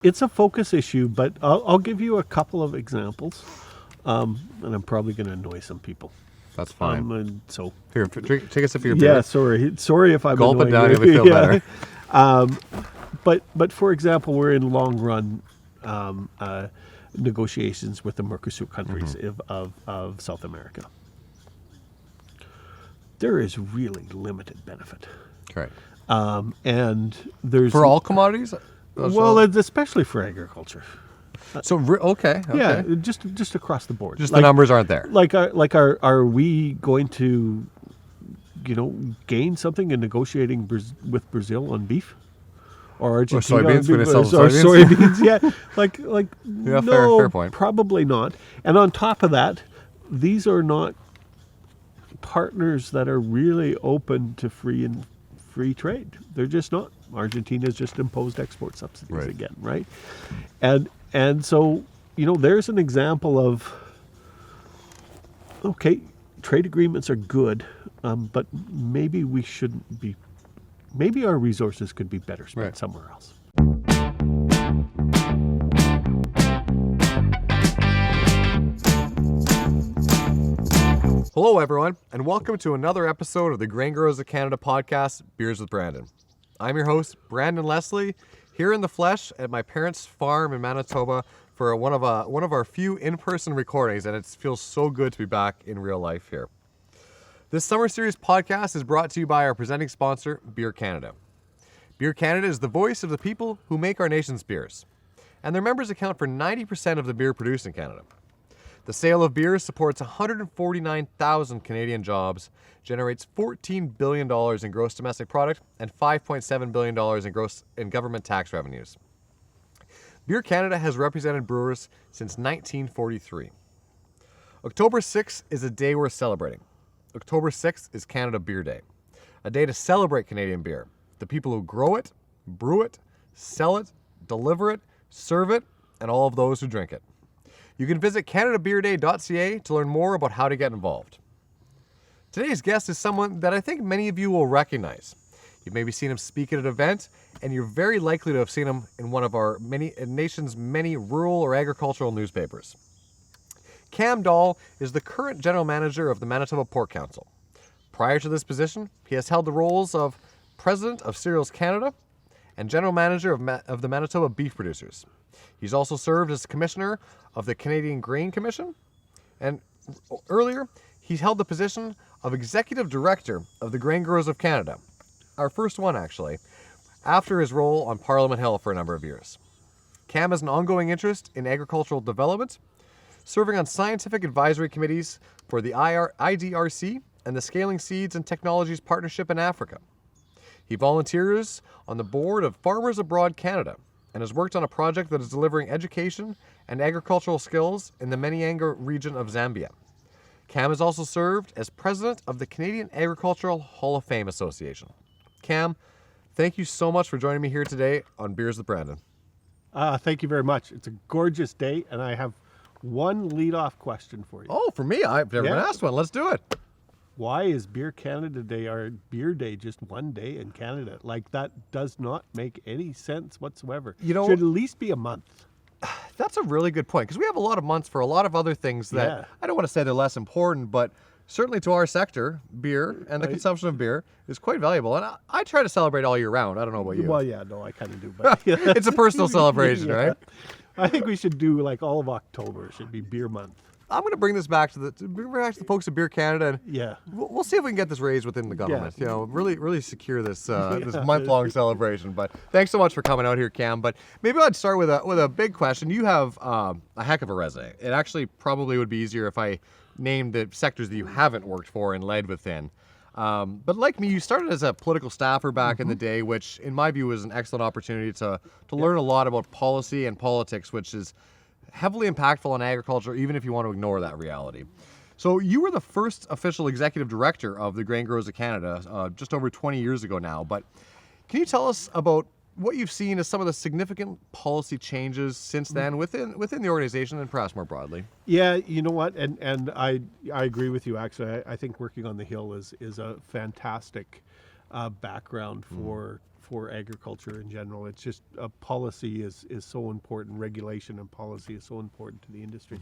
It's a focus issue, but I'll give you a couple of examples, and I'm probably going to annoy some people. That's fine. And so Here, take a sip of your beer. yeah, sorry if I'm Gulp it annoying down, you. you'll feel better. But for example, we're in long run negotiations with the Mercosur countries of South America. There is really limited benefit. Correct. And there's For all commodities? well, it's especially for agriculture. So okay. Yeah, just across the board. Just the numbers aren't there. Are we going to, gain something in negotiating with Brazil on beef, or Argentina soybeans? on beef, When they sell or soybeans? soybeans? Yeah, Yeah, no, fair point. probably not. And on top of that, these are not partners that are really open to free trade. They're just not. Argentina's just imposed export subsidies again, right? And so, there's an example of, okay, trade agreements are good, but maybe we shouldn't be, maybe our resources could be better spent somewhere else. Hello, everyone, and welcome to another episode of the Grain Growers of Canada podcast, Beers with Branden. I'm your host, Branden Leslie, here in the flesh at my parents' farm in Manitoba for one of our few in-person recordings, and it feels so good to be back in real life here. This Summer Series podcast is brought to you by our presenting sponsor, Beer Canada. Beer Canada is the voice of the people who make our nation's beers, and their members account for 90% of the beer produced in Canada. The sale of beer supports 149,000 Canadian jobs, generates $14 billion in gross domestic product, and $5.7 billion in government tax revenues. Beer Canada has represented brewers since 1943. October 6th is a day worth celebrating. October 6th is Canada Beer Day, a day to celebrate Canadian beer, the people who grow it, brew it, sell it, deliver it, serve it, and all of those who drink it. You can visit canadabeerday.ca to learn more about how to get involved. Today's guest is someone that I think many of you will recognize. You've maybe seen him speak at an event, and you're very likely to have seen him in one of our nation's many rural or agricultural newspapers. Cam Dahl is the current general manager of the Manitoba Pork Council. Prior to this position, he has held the roles of President of Cereals Canada and General Manager of the Manitoba Beef Producers. He's also served as Commissioner of the Canadian Grain Commission, and earlier, he's held the position of Executive Director of the Grain Growers of Canada, our first one actually, after his role on Parliament Hill for a number of years. Cam has an ongoing interest in agricultural development, serving on scientific advisory committees for the IDRC and the Scaling Seeds and Technologies Partnership in Africa. He volunteers on the board of Farmers Abroad Canada and has worked on a project that is delivering education and agricultural skills in the Manianga region of Zambia. Cam has also served as president of the Canadian Agricultural Hall of Fame Association. Cam, thank you so much for joining me here today on Beers with Branden. Thank you very much. It's a gorgeous day, and I have one lead-off question for you. Oh, for me? I've never been asked one. Let's do it. Why is Beer Canada Day, our beer day, just one day in Canada? That does not make any sense whatsoever. Should at least be a month. That's a really good point, because we have a lot of months for a lot of other things that I don't want to say they're less important, but certainly to our sector, beer and the consumption of beer is quite valuable. And I try to celebrate all year round. I don't know about you. Well, yeah, no, I kind of do. But it's a personal celebration, right? I think we should do all of October should be beer month. I'm going to bring this back to the folks at Beer Canada, and we'll see if we can get this raised within the government. Yeah. Really secure this this month-long celebration. But thanks so much for coming out here, Cam. But maybe I'd start with a big question. You have a heck of a resume. It actually probably would be easier if I named the sectors that you haven't worked for and led within. But like me, you started as a political staffer back in the day, which in my view was an excellent opportunity to learn a lot about policy and politics, which is heavily impactful on agriculture, even if you want to ignore that reality. So you were the first official executive director of the Grain Growers of Canada just over 20 years ago now. But can you tell us about what you've seen as some of the significant policy changes since then within the organization and perhaps more broadly? Yeah, you know what, and I agree with you. Actually, I think working on the Hill is a fantastic background for for agriculture in general. It's just policy is so important. Regulation and policy is so important to the industry.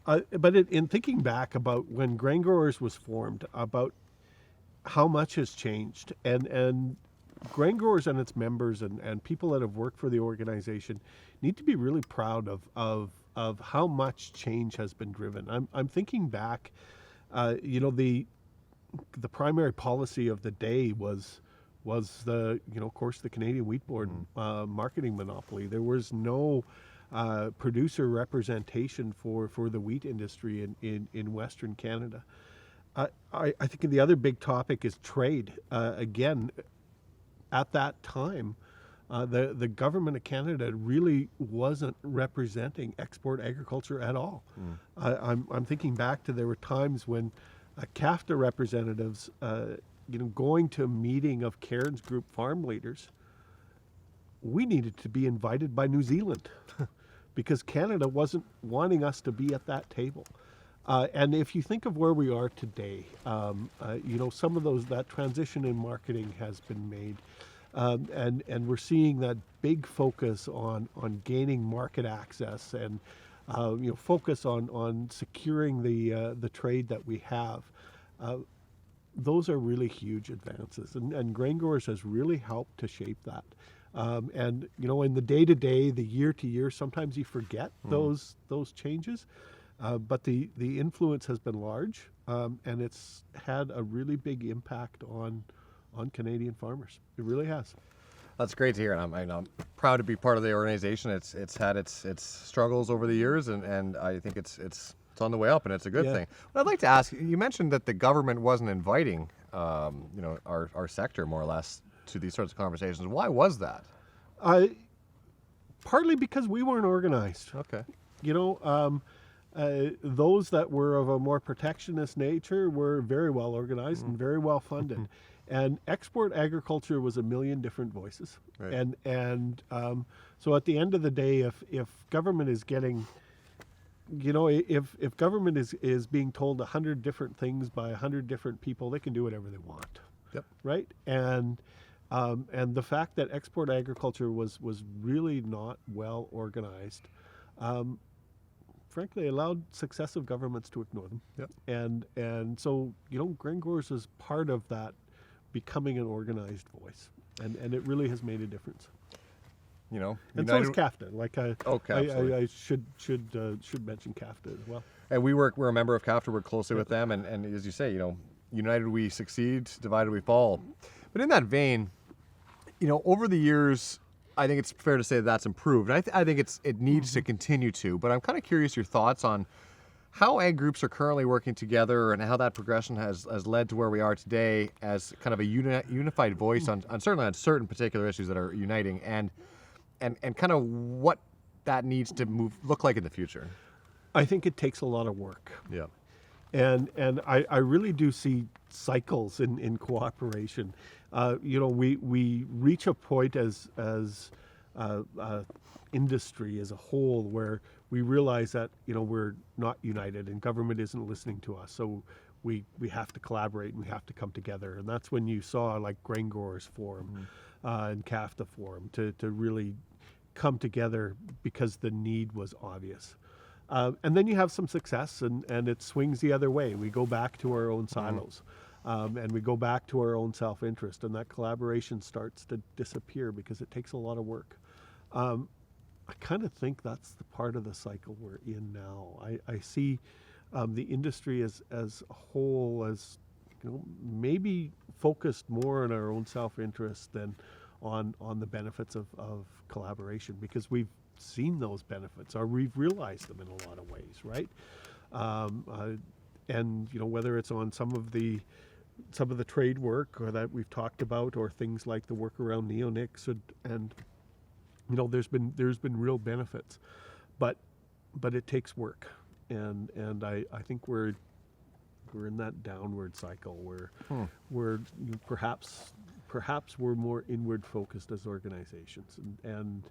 But in thinking back about when Grain Growers was formed, about how much has changed, and Grain Growers and its members and people that have worked for the organization need to be really proud of how much change has been driven. I'm thinking back, the primary policy of the day was of course, the Canadian Wheat Board marketing monopoly. There was no producer representation for the wheat industry in Western Canada. I think the other big topic is trade. Again, at that time, the government of Canada really wasn't representing export agriculture at all. I'm thinking back to there were times when CAFTA representatives, going to a meeting of Cairns Group farm leaders, we needed to be invited by New Zealand because Canada wasn't wanting us to be at that table. And if you think of where we are today, some of that transition in marketing has been made. And we're seeing that big focus on gaining market access and focus on securing the trade that we have. Those are really huge advances, and Grain Growers has really helped to shape that. And in the day-to-day, the year-to-year, sometimes you forget those changes, but the influence has been large, and it's had a really big impact on Canadian farmers. It really has. That's great to hear, and I'm proud to be part of the organization. It's had its struggles over the years, and I think it's on the way up, and it's a good thing. But I'd like to ask, you mentioned that the government wasn't inviting our sector more or less to these sorts of conversations. Why was that? Partly because we weren't organized. Okay. Those that were of a more protectionist nature were very well organized and very well funded. And export agriculture was a million different voices. Right. And so at the end of the day, if government is getting, if government is being told 100 different things by 100 different people, they can do whatever they want. Yep. Right? And the fact that export agriculture was really not well organized, frankly, allowed successive governments to ignore them. Yep. And so, Grain Growers is part of that becoming an organized voice, and it really has made a difference. And so is CAFTA. I should mention CAFTA as well. And we're a member of CAFTA. We're closely with them, and as you say, united we succeed, divided we fall. But in that vein, over the years, I think it's fair to say that's improved. And I think it needs to continue to. But I'm kind of curious your thoughts on how ag groups are currently working together and how that progression has led to where we are today as kind of a unified voice on certainly on certain particular issues that are uniting, and kind of what that needs to look like in the future. I think it takes a lot of work. Yeah. And I really do see cycles in cooperation. We reach a point as industry as a whole where we realize that we're not united and government isn't listening to us. So we have to collaborate and we have to come together. And that's when you saw like Grain Growers Forum and CAFTA Forum to really come together because the need was obvious. And then you have some success and it swings the other way. We go back to our own silos and we go back to our own self-interest, and that collaboration starts to disappear because it takes a lot of work. I kind of think that's the part of the cycle we're in now. I see the industry as a whole as maybe focused more on our own self-interest than on the benefits of collaboration, because we've seen those benefits or we've realized them in a lot of ways, right? And whether it's on some of the trade work or that we've talked about, or things like the work around neonics and there's been real benefits, but it takes work, and I think we're in that downward cycle where we're perhaps we're more inward focused as organizations, and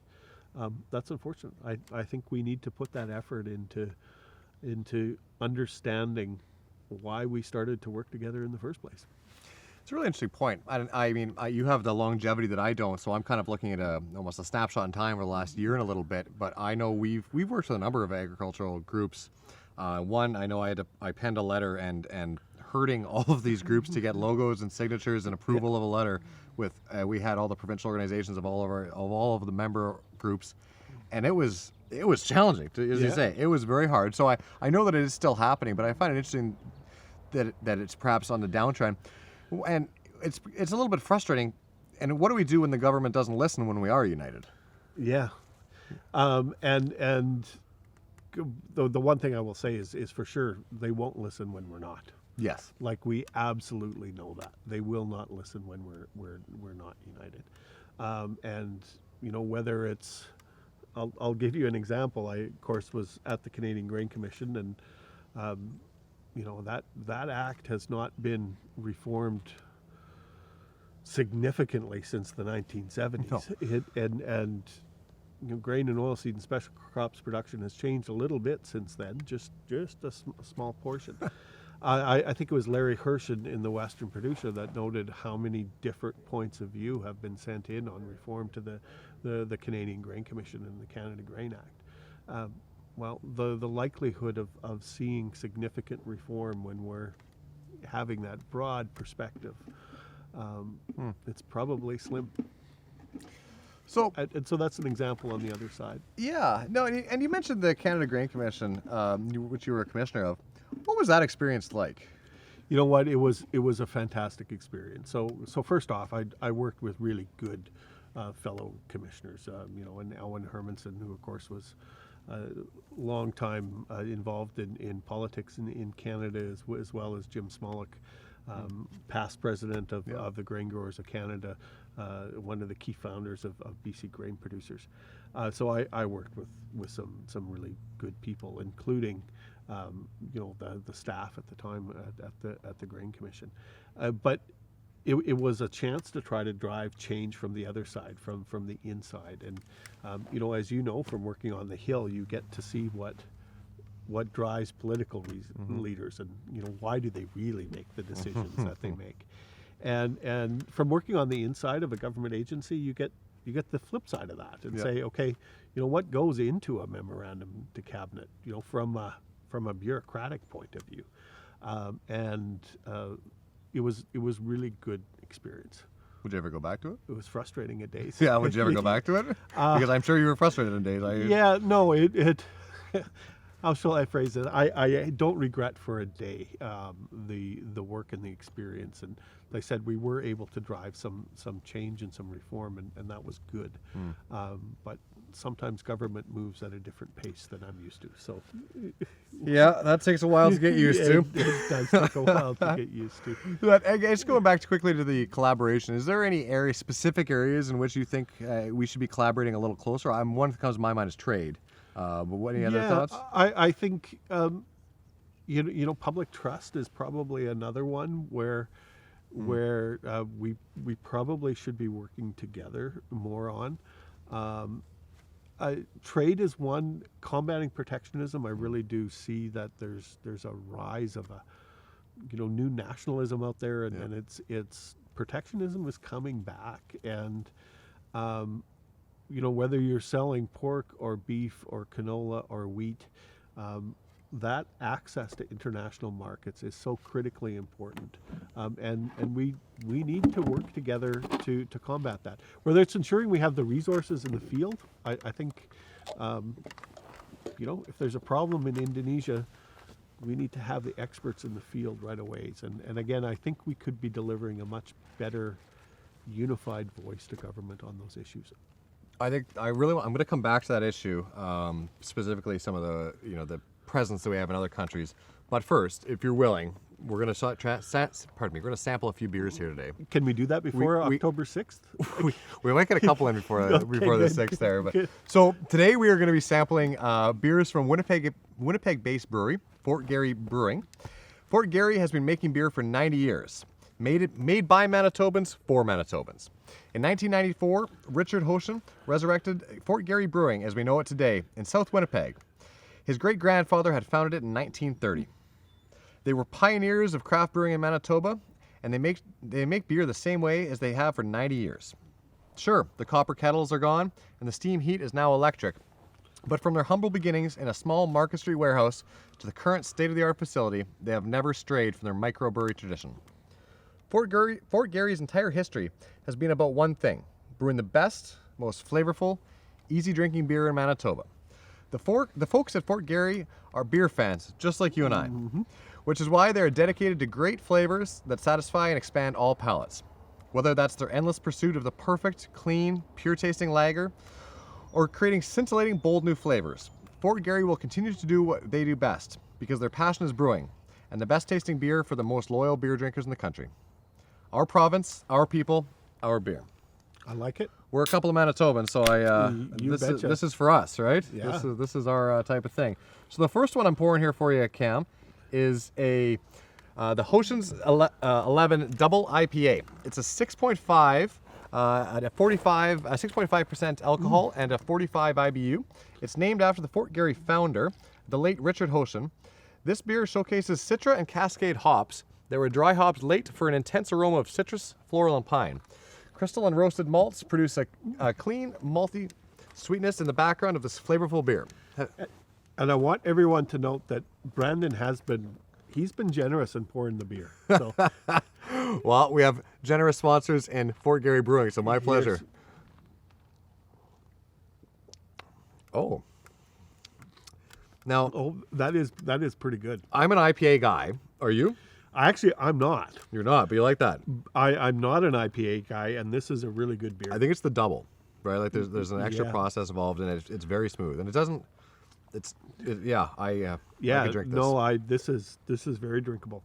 that's unfortunate. I think we need to put that effort into understanding why we started to work together in the first place. It's a really interesting point. You have the longevity that I don't, so I'm kind of looking at almost a snapshot in time over the last year and a little bit. But I know we've worked with a number of agricultural groups. One, I know I penned a letter and herding all of these groups to get logos and signatures and approval of a letter. With we had all the provincial organizations of all of the member groups, and it was challenging, as you say. It was very hard. So I know that it is still happening, but I find it interesting that it's perhaps on the downtrend, and it's a little bit frustrating. And what do we do when the government doesn't listen when we are united? Yeah, and the one thing I will say is for sure they won't listen when we're not. Yes. Like, we absolutely know that they will not listen when we're not united. And whether it's, I'll give you an example. I of course was at the Canadian Grain Commission, and that act has not been reformed significantly since the 1970s. No. Grain and oilseed and special crops production has changed a little bit since then, just a small portion. I think it was Larry Hirsch in the Western Producer that noted how many different points of view have been sent in on reform to the Canadian Grain Commission and the Canada Grain Act. Well, the likelihood of seeing significant reform when we're having that broad perspective, it's probably slim. So that's an example on the other side. Yeah, no, and you mentioned the Canada Grain Commission, which you were a commissioner of. What was that experience like? You know what? It was a fantastic experience. So first off, I worked with really good fellow commissioners. And Elwyn Hermanson, who of course was a long time involved in politics in Canada, as well as Jim Smolik, past president of the Grain Growers of Canada, one of the key founders of BC Grain Producers. So I worked with some really good people, including the staff at the time at the Grain Commission. But it was a chance to try to drive change from the other side, from the inside. And as you know from working on the Hill, you get to see what drives political leaders, and why do they really make the decisions that they make. And from working on the inside of a government agency, you get the flip side of that and say, okay, what goes into a memorandum to cabinet, from a bureaucratic point of view. It was really good experience. Would you ever go back to it? It was frustrating at days. Yeah, would you ever go back to it? Because I'm sure you were frustrated in days. Yeah, no, it how shall I phrase it? I don't regret for a day the work and the experience. And like I said, we were able to drive some change and some reform, and that was good. But sometimes government moves at a different pace than I'm used to. So yeah, that takes a while to get used to. It does take a while to get used to. But just going back quickly to the collaboration, is there any specific areas in which you think we should be collaborating a little closer? One that comes to my mind is trade. But what any other thoughts? I think public trust is probably another one where we probably should be working together more on. Trade is one. Combating protectionism, I really do see that there's a rise of a new nationalism out there, and it's protectionism is coming back, and whether you're selling pork or beef or canola or wheat, that access to international markets is so critically important, and we need to work together to combat that. Whether it's ensuring we have the resources in the field, I think, if there's a problem in Indonesia, we need to have the experts in the field right away. And again, I think we could be delivering a much better unified voice to government on those issues. I think I'm going to come back to that issue, specifically some of the presence that we have in other countries. But first, if you're willing, we're going to sample a few beers here today. Can we do that before October 6th? We might get a couple in before the 6th there. But Good. So today we are going to be sampling beers from Winnipeg-based brewery, Fort Garry Brewing. Fort Garry has been making beer for 90 years. Made by Manitobans for Manitobans. In 1994, Richard Hoten resurrected Fort Garry Brewing as we know it today in South Winnipeg. His great-grandfather had founded it in 1930. They were pioneers of craft brewing in Manitoba, and they make beer the same way as they have for 90 years. Sure, the copper kettles are gone, and the steam heat is now electric. But from their humble beginnings in a small Market Street warehouse to the current state-of-the-art facility, they have never strayed from their microbrewery tradition. Fort Garry's entire history has been about one thing: brewing the best, most flavorful, easy-drinking beer in Manitoba. The folks at Fort Garry are beer fans, just like you and I, which is why they are dedicated to great flavors that satisfy and expand all palates. Whether that's their endless pursuit of the perfect, clean, pure-tasting lager, or creating scintillating, bold new flavors, Fort Garry will continue to do what they do best, because their passion is brewing, and the best-tasting beer for the most loyal beer drinkers in the country. Our province, our people, our beer. I like it. We're a couple of Manitobans, so this is for us, right? Yeah. This is our type of thing. So the first one I'm pouring here for you, Cam, is the Hoten's 11 Double IPA. It's a 6.5 at a 6.5% alcohol and a 45 IBU. It's named after the Fort Garry founder, the late Richard Hoten. This beer showcases Citra and Cascade hops that were dry hopped late for an intense aroma of citrus, floral, and pine. Crystal and roasted malts produce a clean, malty sweetness in the background of this flavorful beer. And I want everyone to note that Branden he's been generous in pouring the beer. So Well, we have generous sponsors in Fort Garry Brewing, so my pleasure. Oh. Now, that is pretty good. I'm an IPA guy. Are you? I'm not. You're not, but you like that. I'm not an IPA guy, and this is a really good beer. I think it's the double, right? Like there's an extra Yeah. process involved in it. It's very smooth, and it doesn't. I could drink this. No, this is very drinkable.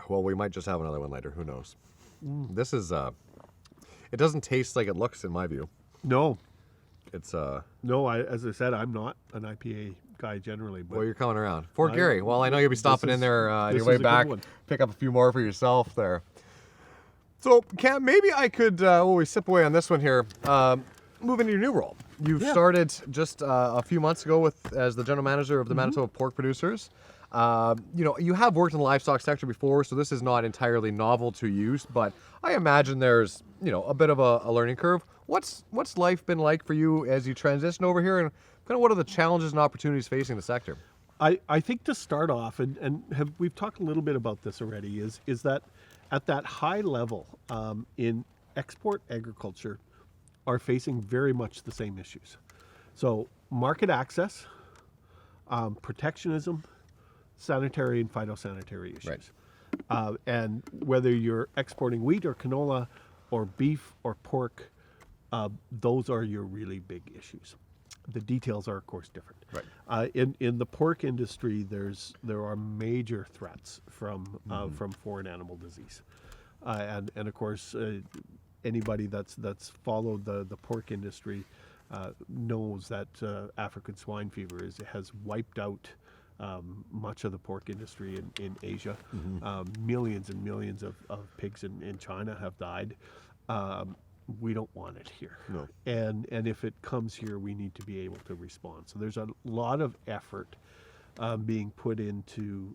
Well, we might just have another one later. Who knows? This is. It doesn't taste like it looks, in my view. No, It's. no. As I said, I'm not an IPA guy generally. But Well, you're coming around. Fort Garry. Well, I know you'll be stopping in there on this your way is a good back. one. Pick up a few more for yourself there. So, Cam, maybe I could, while we sip away on this one here, move into your new role. You've started just a few months ago as the general manager of the Manitoba Pork Producers. You have worked in the livestock sector before, so this is not entirely novel to you, but I imagine there's, a bit of a learning curve. What's life been like for you as you transition over here, and kind of what are the challenges and opportunities facing the sector? I think to start off, we've talked a little bit about this already, is that at that high level in export agriculture are facing very much the same issues. So market access, protectionism, sanitary and phytosanitary issues. Right. And whether you're exporting wheat or canola or beef or pork, those are your really big issues. The details are, of course, different. Right. In the pork industry, there are major threats from foreign animal disease, and of course, anybody that's followed the pork industry knows that African swine fever has wiped out much of the pork industry in Asia. Millions and millions of pigs in China have died. We don't want it here. No. And if it comes here, we need to be able to respond. So there's a lot of effort being put into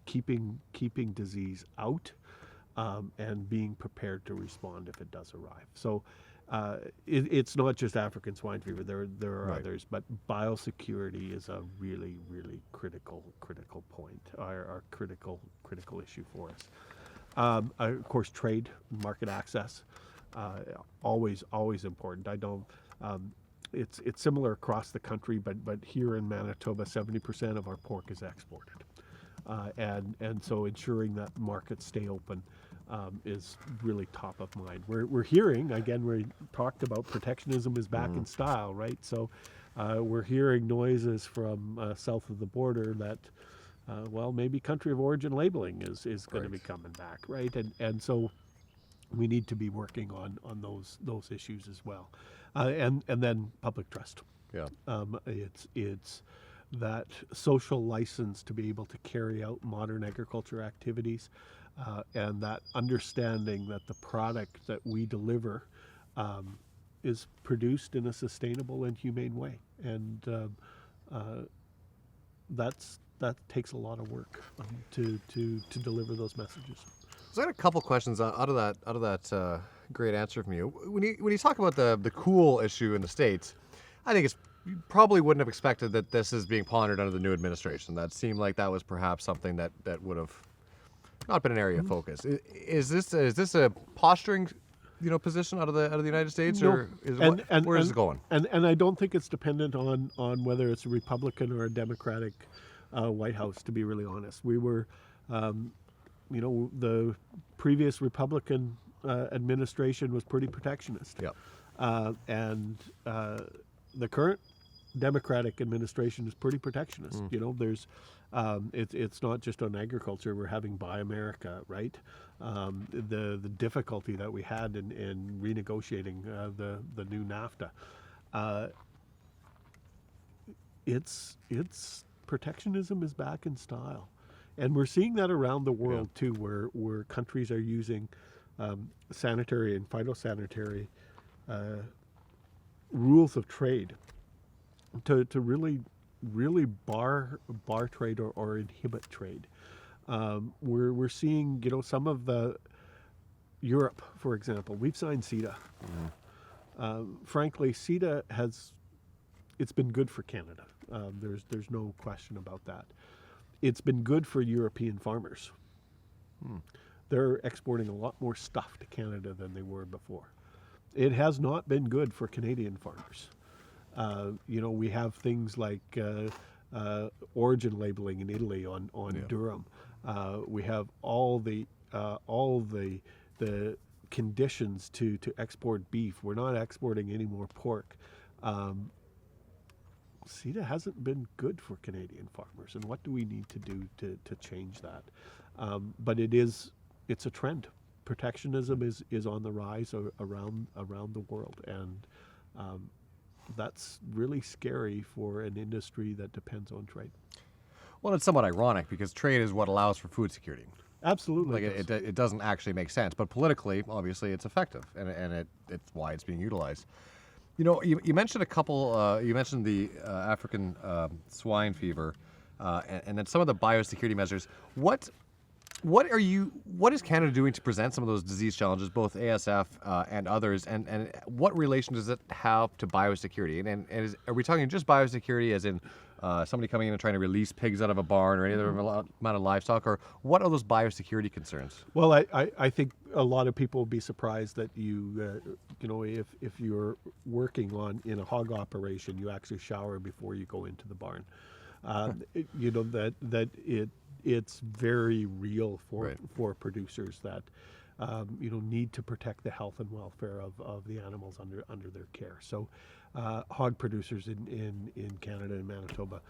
keeping disease out and being prepared to respond if it does arrive. So it's not just African swine fever. There are others, but biosecurity is a really, really critical point, our critical issue for us. Of course, trade, market access. Always important. I don't. It's similar across the country, but here in Manitoba, 70% of our pork is exported, and so ensuring that markets stay open is really top of mind. We're hearing again. We talked about protectionism is back in style, right? So we're hearing noises from south of the border that. Maybe country of origin labeling is going to be coming back, right? And so we need to be working on those issues as well, and then public trust. Yeah. It's that social license to be able to carry out modern agriculture activities, and that understanding that the product that we deliver is produced in a sustainable and humane way, and that takes a lot of work to deliver those messages. So I got a couple questions out of that great answer from you. When you talk about the cool issue in the States, I think you probably wouldn't have expected that this is being pondered under the new administration. That seemed like that was perhaps something that would have not been an area of focus. Is this a posturing, position out of the United States, No. or where is it going? And I don't think it's dependent on whether it's a Republican or a Democratic White House, to be really honest. We were, the previous Republican administration was pretty protectionist. Yep. And the current Democratic administration is pretty protectionist. There's it's not just on agriculture. We're having Buy America, right? The difficulty that we had in renegotiating the new NAFTA. It's protectionism is back in style, and we're seeing that around the world too, where countries are using sanitary and phytosanitary rules of trade to really bar trade or inhibit trade. We're seeing some of the Europe, for example. We've signed CETA. Frankly, CETA it's been good for Canada. There's no question about that. It's been good for European farmers. They're exporting a lot more stuff to Canada than they were before. It has not been good for Canadian farmers. We have things like origin labeling in Italy on durum. We have all the conditions to export beef. We're not exporting any more pork. CETA hasn't been good for Canadian farmers, and what do we need to do to change that? But it's a trend. Protectionism is on the rise around the world, and that's really scary for an industry that depends on trade. Well, it's somewhat ironic because trade is what allows for food security. Absolutely. It doesn't actually make sense, but politically, obviously, it's effective, and it's why it's being utilized. You mentioned a couple. You mentioned the African swine fever, and then some of the biosecurity measures. What is Canada doing to present some of those disease challenges, both ASF and others, and what relation does it have to biosecurity? And are we talking just biosecurity, as in somebody coming in and trying to release pigs out of a barn or any other amount of livestock, or what are those biosecurity concerns? Well, I think a lot of people will be surprised that if you're working in a hog operation, you actually shower before you go into the barn. It's very real for producers that need to protect the health and welfare of the animals under their care. So hog producers in Canada and Manitoba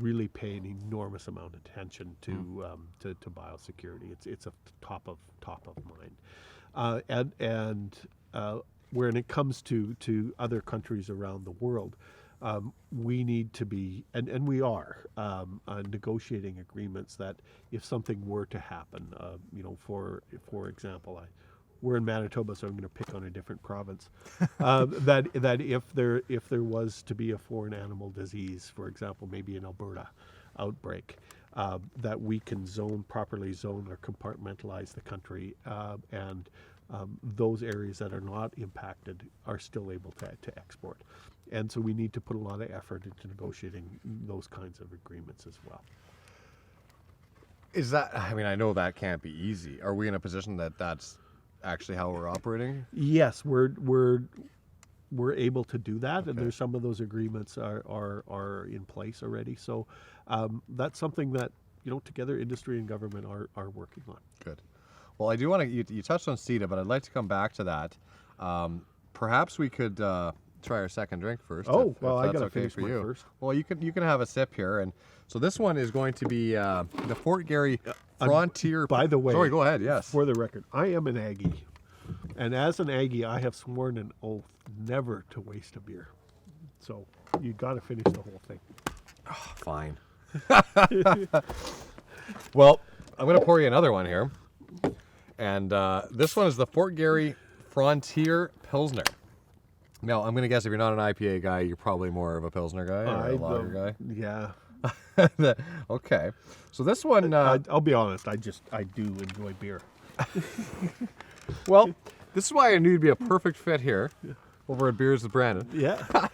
really pay an enormous amount of attention to biosecurity. It's a top of mind. And when it comes to other countries around the world, we need to be, and we are, negotiating agreements that if something were to happen, for example, we're in Manitoba, so I'm going to pick on a different province, that if there was to be a foreign animal disease, for example, maybe an Alberta outbreak, that we can properly zone or compartmentalize the country, and those areas that are not impacted are still able to export. And so we need to put a lot of effort into negotiating those kinds of agreements as well. I know that can't be easy. Are we in a position that's actually how we're operating? Yes, we're able to do that, okay. And there's some of those agreements are in place already. So that's something that together industry and government are working on. Good. Well, I do want to. You touched on CETA, but I'd like to come back to that. Perhaps we could try our second drink first. Oh, if I got to okay finish for my you. first. Well, you can have a sip here, and so this one is going to be the Fort Garry Frontier. By the way, sorry, go ahead. Yes. For the record, I am an Aggie, and as an Aggie, I have sworn an oath never to waste a beer. So you got to finish the whole thing. Oh, fine. Well, I'm going to pour you another one here. And this one is the Fort Garry Frontier Pilsner. Now, I'm going to guess if you're not an IPA guy, you're probably more of a Pilsner guy or a lager guy. Yeah. Okay. So this one... I'll be honest, I do enjoy beer. Well, this is why I knew you'd be a perfect fit here over at Beers with Branden. Yeah.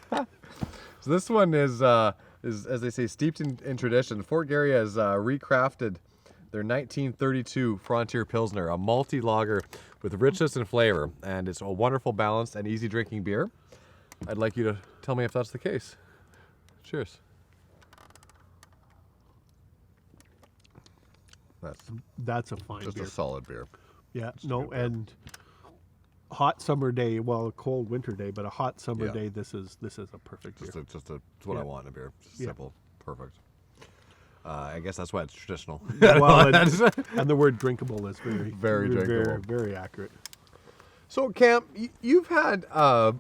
So this one is as they say, steeped in tradition. Fort Garry has recrafted their 1932 Frontier Pilsner, a malty lager with richness and flavor, and it's a wonderful, balanced, and easy drinking beer. I'd like you to tell me if that's the case. Cheers. That's a fine Just beer. a solid beer. Yeah, Just a no, good beer. and hot summer day, well, a cold winter day, but a hot summer Yeah. day, this is a perfect beer. It's what I Yeah. want in a beer. Just Yeah. simple, perfect. I guess that's why it's traditional. Well, and the word drinkable is very, Very drinkable. very accurate. So, Cam, you've had a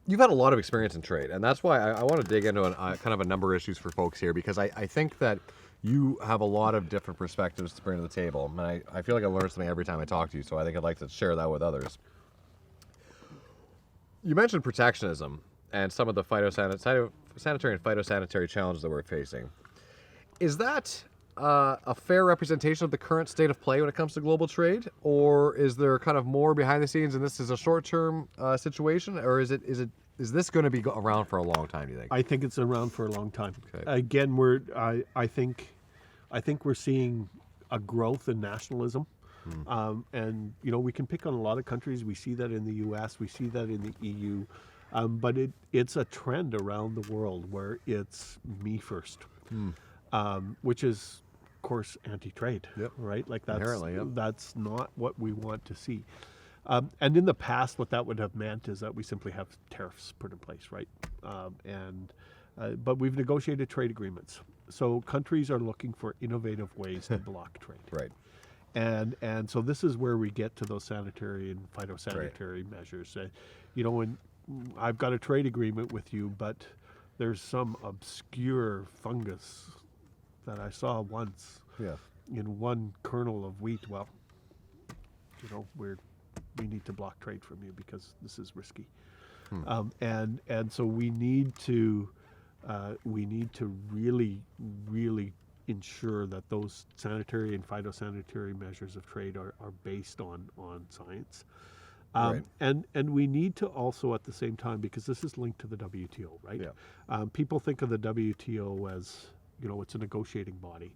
lot of experience in trade, and that's why I want to dig into kind of a number of issues for folks here, because I think that you have a lot of different perspectives to bring to the table, and I feel like I learn something every time I talk to you, so I think I'd like to share that with others. You mentioned protectionism and some of the sanitary and phytosanitary challenges that we're facing. Is that a fair representation of the current state of play when it comes to global trade, or is there kind of more behind the scenes and this is a short-term situation, or is this going to be around for a long time, do you think? I think it's around for a long time. Okay. Again, I think we're seeing a growth in nationalism. And we can pick on a lot of countries. We see that in the U.S. We see that in the EU. But it's a trend around the world where it's me first, which is, of course, anti-trade, Yep. right? Like Inherently, yep. that's not what we want to see. And in the past, what that would have meant is that we simply have tariffs put in place, right? But we've negotiated trade agreements. So countries are looking for innovative ways to block trade. Right. And so this is where we get to those sanitary and phytosanitary measures. When I've got a trade agreement with you, but there's some obscure fungus that I saw once Yeah. in one kernel of wheat. Well, we need to block trade from you because this is risky. And so we need to really ensure that those sanitary and phytosanitary measures of trade are based on science. Right. And we need to also at the same time, because this is linked to the WTO, right? Yeah. People think of the WTO as, it's a negotiating body,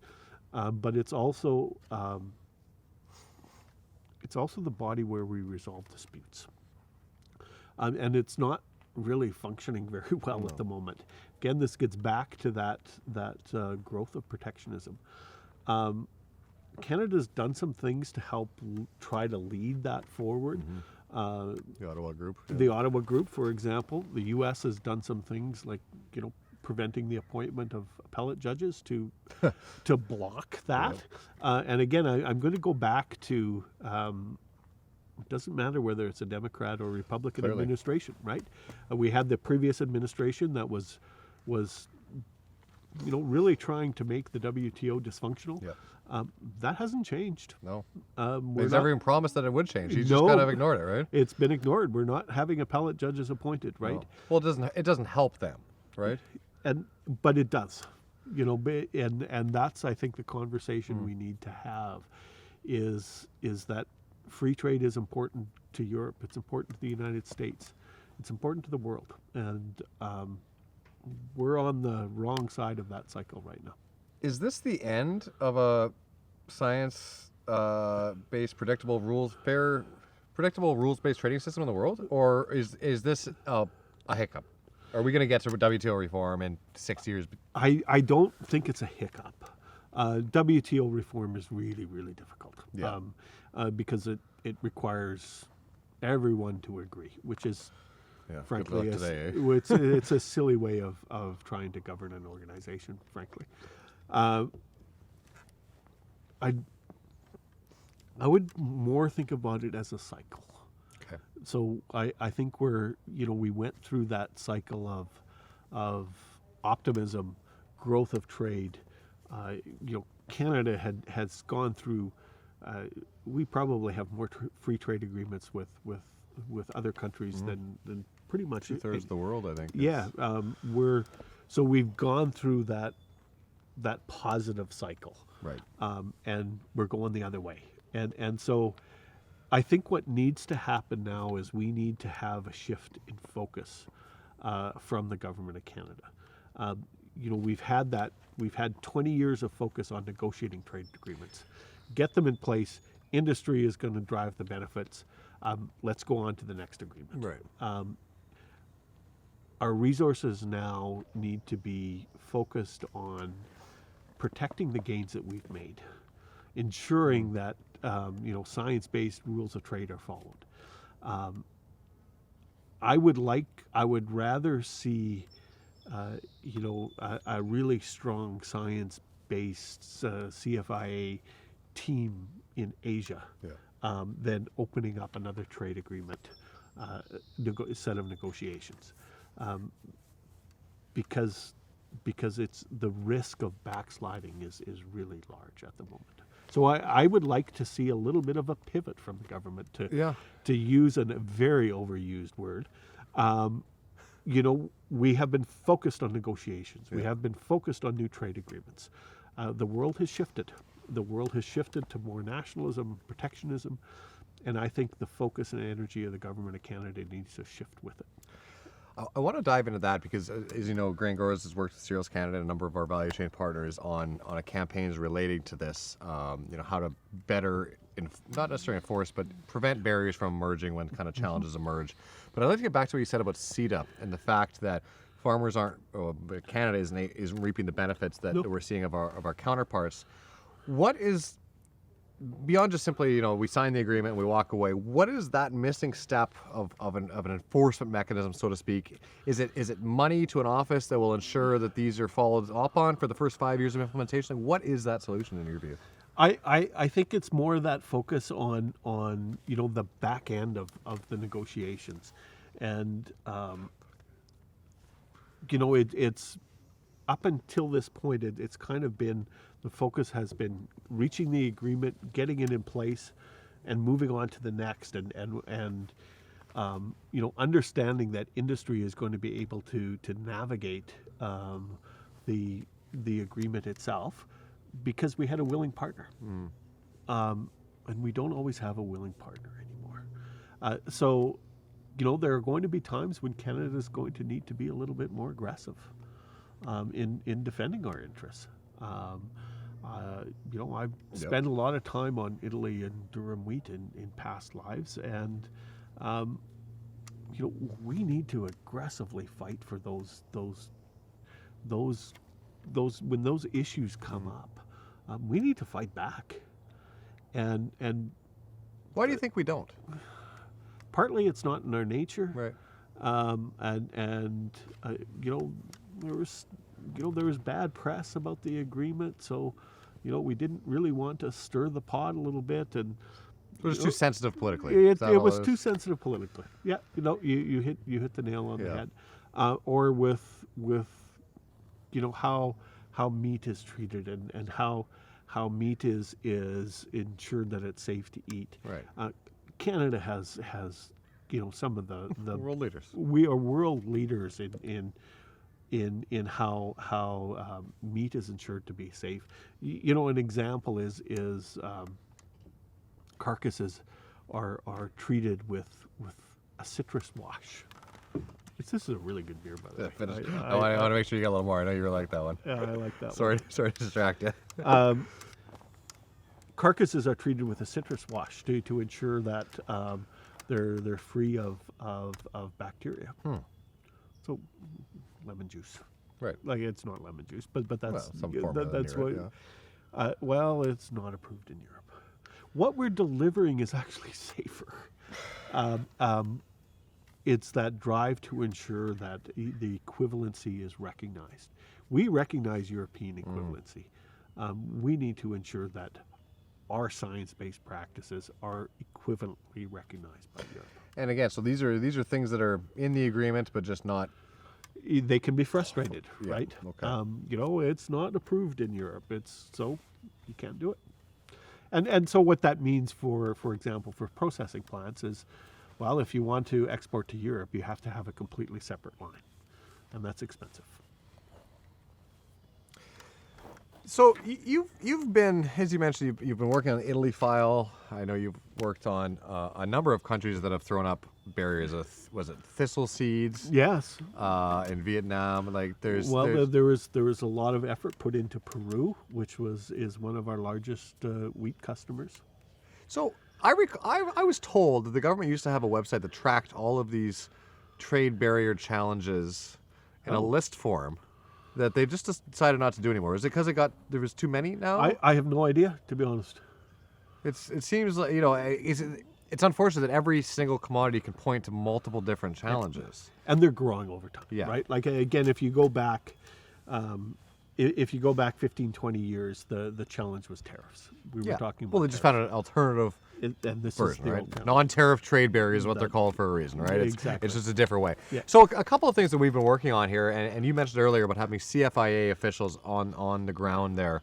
but it's also the body where we resolve disputes. And it's not really functioning very well at the moment. Again, this gets back to that growth of protectionism. Canada's done some things to help try to lead that forward. The Ottawa Group. Yeah. The Ottawa Group, for example. The U.S. has done some things like, preventing the appointment of appellate judges to block that. And again, I'm going to go back to it doesn't matter whether it's a Democrat or Republican Clearly. administration, right? We had the previous administration that was really trying to make the WTO dysfunctional. Yeah. That hasn't changed. No. We're He's not- never even promised that it would change. He's No. just kind of ignored it, right? It's been ignored. We're not having appellate judges appointed, right? No. Well, it doesn't help them, right? But it does, and that's, I think, the conversation we need to have is that free trade is important to Europe. It's important to the United States. It's important to the world, and we're on the wrong side of that cycle right now. Is this the end of a science-based, predictable rules-based trading system in the world, or is this a hiccup? Are we going to get to WTO reform in 6 years? I don't think it's a hiccup. WTO reform is really, really difficult. Yeah. Because it requires everyone to agree, which is, Yeah, good frankly, luck today, it's a silly way of trying to govern an organization, frankly. I would more think about it as a cycle. Okay. So I think we went through that cycle of optimism, growth of trade. Canada has gone through. We probably have more free trade agreements with other countries than pretty much 2/3 of the world, I think. Yeah, we've gone through that positive cycle, Right. and we're going the other way, and so I think what needs to happen now is we need to have a shift in focus from the government of Canada. We've had 20 years of focus on negotiating trade agreements. Get them in place. Industry is going to drive the benefits. Let's go on to the next agreement. Right. Our resources now need to be focused on protecting the gains that we've made, ensuring that science-based rules of trade are followed. I would rather see a really strong science-based CFIA team in Asia than opening up another trade agreement set of negotiations, because it's the risk of backsliding is really large at the moment. So I would like to see a little bit of a pivot from the government to use a very overused word. We have been focused on negotiations. We have been focused on new trade agreements. The world has shifted. The world has shifted to more nationalism, protectionism, and I think the focus and energy of the government of Canada needs to shift with it. I want to dive into that because, as you know, Grain Growers has worked with Cereals Canada and a number of our value chain partners on a campaigns relating to this. How to better, not necessarily enforce, but prevent barriers from emerging when kind of challenges emerge. But I'd like to get back to what you said about CETA and the fact that farmers Canada isn't reaping the benefits that we're seeing of our counterparts. What is, beyond just simply, we sign the agreement and we walk away, what is that missing step of an enforcement mechanism, so to speak? Is it money to an office that will ensure that these are followed up on for the first 5 years of implementation? What is that solution in your view? I think it's more that focus on the back end of the negotiations. And, it's up until this point, it's kind of been, the focus has been reaching the agreement, getting it in place, and moving on to the next, and understanding that industry is going to be able to navigate the agreement itself, because we had a willing partner, and we don't always have a willing partner anymore. So there are going to be times when Canada is going to need to be a little bit more aggressive in defending our interests. I've spent a lot of time on Italy and durum wheat in past lives, and we need to aggressively fight for those when those issues come up. We need to fight back, and why do you think we don't? Partly it's not in our nature, right? There was bad press about the agreement, so we didn't really want to stir the pot a little bit, and it was too sensitive politically. It was too sensitive politically. Yeah, you hit the nail on the head. Or with how meat is treated and how meat is ensured that it's safe to eat. Right. Canada has some of the world leaders. We are world leaders in how meat is ensured to be safe. An example is carcasses are treated with a citrus wash. This is a really good beer, by the way. I want to make sure you get a little more. I know you like that one. Yeah, I like that one. Sorry to distract you. Carcasses are treated with a citrus wash to ensure that they're free of bacteria. So lemon juice. Right. Like, it's not lemon juice, but that's some form of that's what. Yeah. It's not approved in Europe. What we're delivering is actually safer. It's that drive to ensure that the equivalency is recognized. We recognize European equivalency. We need to ensure that our science-based practices are equivalently recognized by Europe. And again, so these are things that are in the agreement, but just not. They can be frustrated, right? Okay. It's not approved in Europe. So you can't do it. And so what that means for example, for processing plants is, well, if you want to export to Europe, you have to have a completely separate line, and that's expensive. So you've been, as you mentioned, you've been working on the Italy file. I know you've worked on a number of countries that have thrown up barriers. Was it thistle seeds? Yes. In Vietnam, like There was a lot of effort put into Peru, which is one of our largest wheat customers. So I was told that the government used to have a website that tracked all of these trade barrier challenges in a list form that they just decided not to do anymore. Is it because there was too many now? I have no idea, to be honest. It seems like, it's unfortunate that every single commodity can point to multiple different challenges. And they're growing over time, Yeah. right? Like, again, if you go back 15, 20 years, the challenge was tariffs. We were talking about Well, they just found an alternative and this version, is the right? old challenge. Non-tariff trade barriers is what they're called for a reason, right? Exactly. It's just a different way. Yeah. So a couple of things that we've been working on here, and you mentioned earlier about having CFIA officials on the ground there.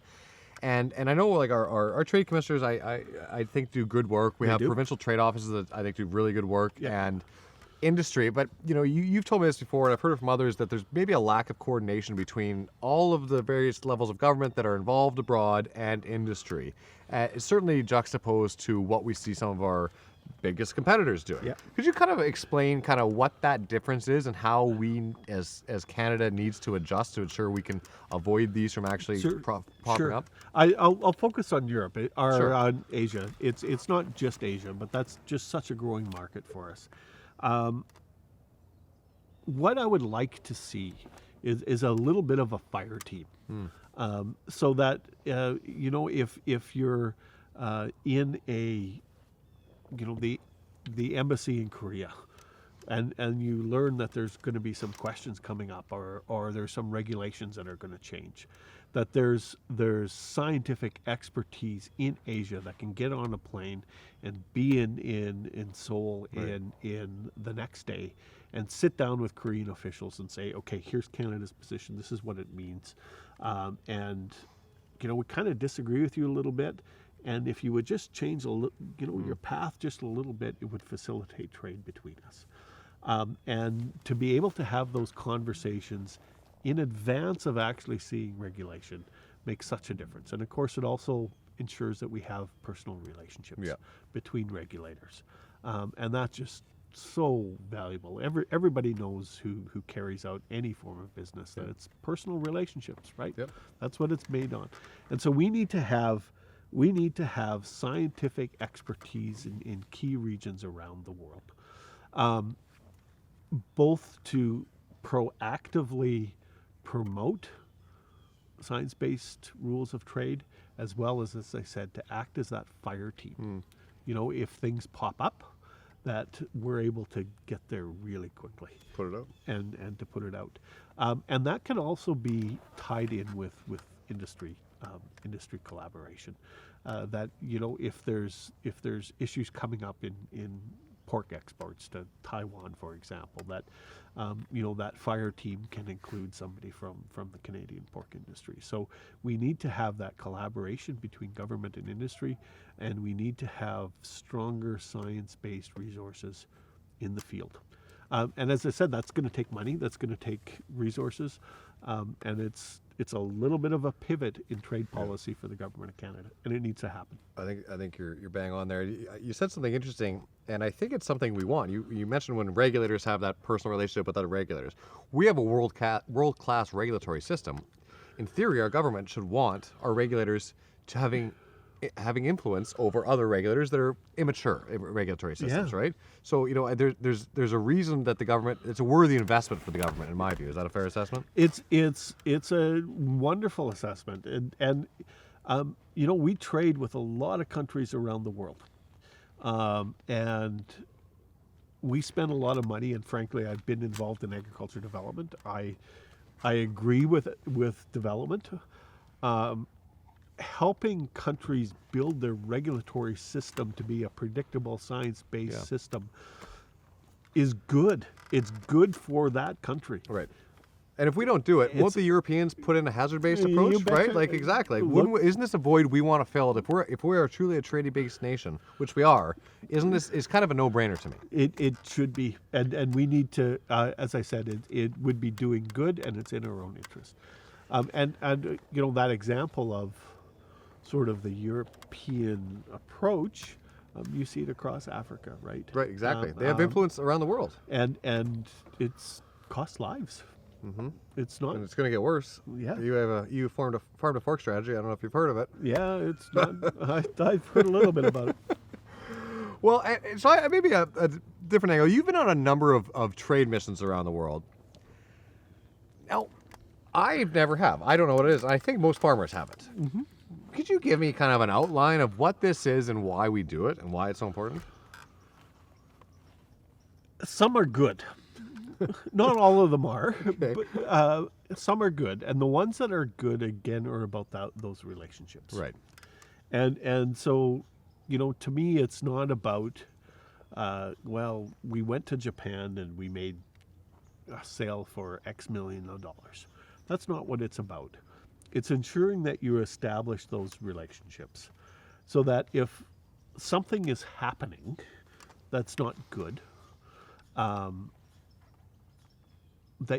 And I know, like, our trade commissioners, I think do good work. We have do. provincial trade offices that I think do really good work, Yeah. and industry. But you've told me this before, and I've heard it from others, that there's maybe a lack of coordination between all of the various levels of government that are involved abroad and industry. It's certainly juxtaposed to what we see some of our biggest competitors doing. Yeah. Could you kind of explain kind of what that difference is and how we as Canada needs to adjust to ensure we can avoid these from actually popping up? I'll focus on Europe or Sure. on Asia. It's not just Asia, but that's just such a growing market for us. What I would like to see is a little bit of a fire team, so that if you're in the embassy in Korea, and you learn that there's going to be some questions coming up, or there's some regulations that are going to change, that there's scientific expertise in Asia that can get on a plane and be in Seoul in the next day and sit down with Korean officials and say, okay, here's Canada's position, this is what it means, and we kind of disagree with you a little bit, and if you would just change your path just a little bit, it would facilitate trade between us. And to be able to have those conversations in advance of actually seeing regulation makes such a difference. And of course, it also ensures that we have personal relationships between regulators. And that's just so valuable. Everybody knows who carries out any form of business, that it's personal relationships, right? Yep. That's what it's made on. And so we need to have scientific expertise in key regions around the world, both to proactively promote science-based rules of trade, as well as I said, to act as that fire team. If things pop up, that we're able to get there really quickly. Put it out. And to put it out. And that can also be tied in with industry collaboration. That if there's issues coming up in pork exports to Taiwan, for example, that that fire team can include somebody from the Canadian pork industry. So we need to have that collaboration between government and industry, and we need to have stronger science-based resources in the field. And as I said, that's going to take money, that's going to take resources, and it's a little bit of a pivot in trade policy for the government of Canada, and it needs to happen. I think you're bang on there. You said something interesting, and I think it's something we want. You mentioned when regulators have that personal relationship with other regulators. We have a world-class regulatory system. In theory, our government should want our regulators to having influence over other regulators that are immature regulatory systems, right? So there's a reason that the government, it's a worthy investment for the government, in my view. Is that a fair assessment? It's a wonderful assessment, and we trade with a lot of countries around the world, and we spend a lot of money. And frankly, I've been involved in agriculture development. I agree with development. Helping countries build their regulatory system to be a predictable science-based system is good. It's good for that country. Right. And if we don't do it, won't the Europeans put in a hazard-based approach, right? Like, exactly. Isn't this a void we want to fill? If we are truly a trading-based nation, which we are, isn't this is kind of a no-brainer to me? It should be, and we need to, as I said, it would be doing good, and it's in our own interest. And that example of sort of the European approach, you see it across Africa, right? Right, exactly. They have influence around the world. And it's cost lives. Mm-hmm. It's not. And it's going to get worse. Yeah. You formed a farm to fork strategy. I don't know if you've heard of it. Yeah, it's not. I've heard a little bit about it. Well, maybe a different angle. You've been on a number of trade missions around the world. Now, I never have. I don't know what it is. I think most farmers haven't. Mm-hmm. Could you give me kind of an outline of what this is and why we do it and why it's so important? Some are good. Not all of them are, Okay. but some are good. And the ones that are good, again, are about those relationships. Right. And so, to me, it's not about, we went to Japan and we made a sale for X million of dollars. That's not what it's about. It's ensuring that you establish those relationships so that if something is happening that's not good, that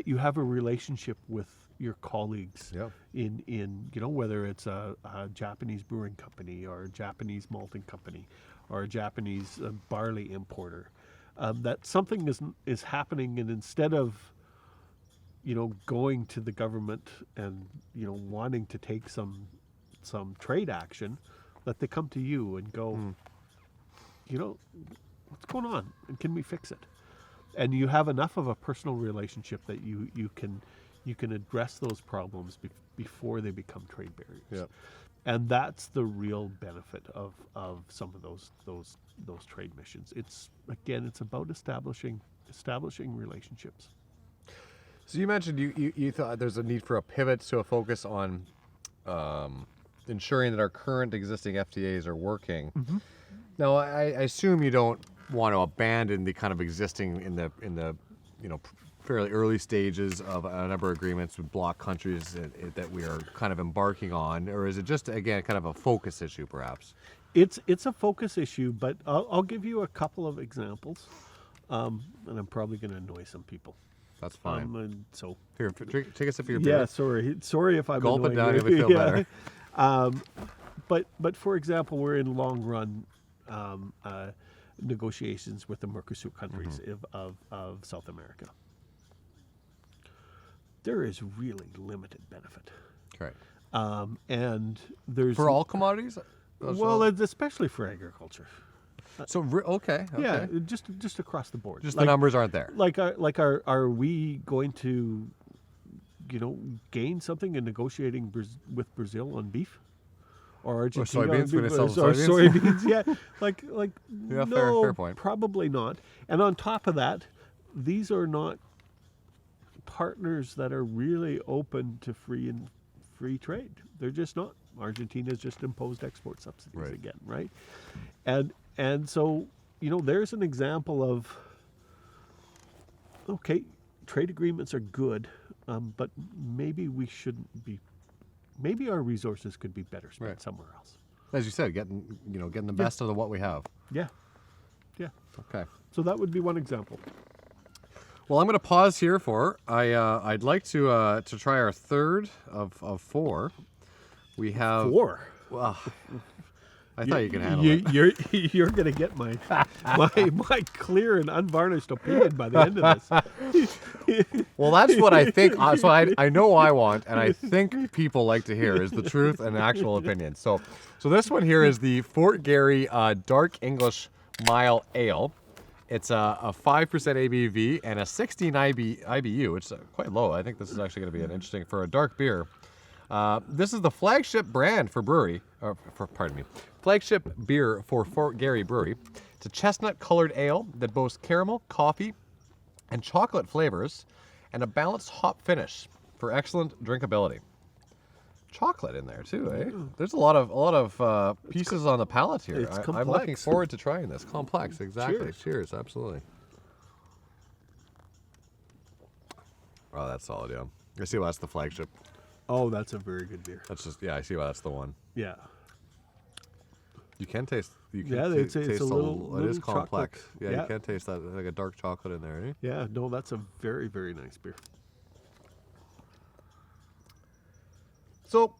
you have a relationship with your colleagues in whether it's a Japanese brewing company or a Japanese malting company or a Japanese barley importer, that something is happening, and instead of going to the government and wanting to take some trade action, that they come to you and go, what's going on and can we fix it? And you have enough of a personal relationship that you can address those problems before they become trade barriers. Yeah. And that's the real benefit of some of those trade missions. It's about establishing relationships. So you mentioned you thought there's a need for a pivot to a focus on ensuring that our current existing FTAs are working. Mm-hmm. Now, I assume you don't want to abandon the kind of existing in the fairly early stages of a number of agreements with bloc countries that we are kind of embarking on, or is it just, again, kind of a focus issue, perhaps? It's a focus issue, but I'll give you a couple of examples, and I'm probably going to annoy some people. That's fine. And so here, take a sip of your beer. Yeah, sorry if I'm gulp it annoying down, you. you'll feel better. But for example, we're in long run negotiations with the Mercosur countries of South America. There is really limited benefit. Right. And there's for all commodities? Well, especially for agriculture. So okay. Yeah, just across the board. Just the numbers aren't there. Are we going to, gain something in negotiating with Brazil on beef, or Argentina soybeans? on beef, or soybeans? Yeah, no, fair point. Probably not. And on top of that, these are not partners that are really open to free trade. They're just not. Argentina's just imposed export subsidies again, right? And so, there's an example of, okay, trade agreements are good, but maybe we shouldn't be, maybe our resources could be better spent somewhere else. As you said, getting the best of what we have. Yeah. Okay. So that would be one example. Well, I'm going to pause here I'd like to try our third of four. We have 4. Well, I thought you could handle it. You're going to get my clear and unvarnished opinion by the end of this. Well, that's what I think. So I know I want, and I think people like to hear is the truth and actual opinion. So this one here is the Fort Garry Dark English Mile Ale. It's a 5% ABV and a 16 IBU, which is quite low. I think this is actually going to be an interesting for a dark beer. This is the flagship brand for flagship beer for Fort Garry Brewery. It's a chestnut-colored ale that boasts caramel, coffee, and chocolate flavors, and a balanced hop finish for excellent drinkability. Chocolate in there too, eh? There's a lot of pieces on the palate here. It's complex. I'm looking forward to trying this. Complex, exactly. Cheers. Absolutely. Oh, that's solid, yeah. I see why that's the flagship. Oh, that's a very good beer. That's just, I see why that's the one. Yeah. You can taste. It's a little it is complex. Chocolate. Yeah, you can taste that like a dark chocolate in there, eh? Yeah, no, that's a very, very nice beer. So,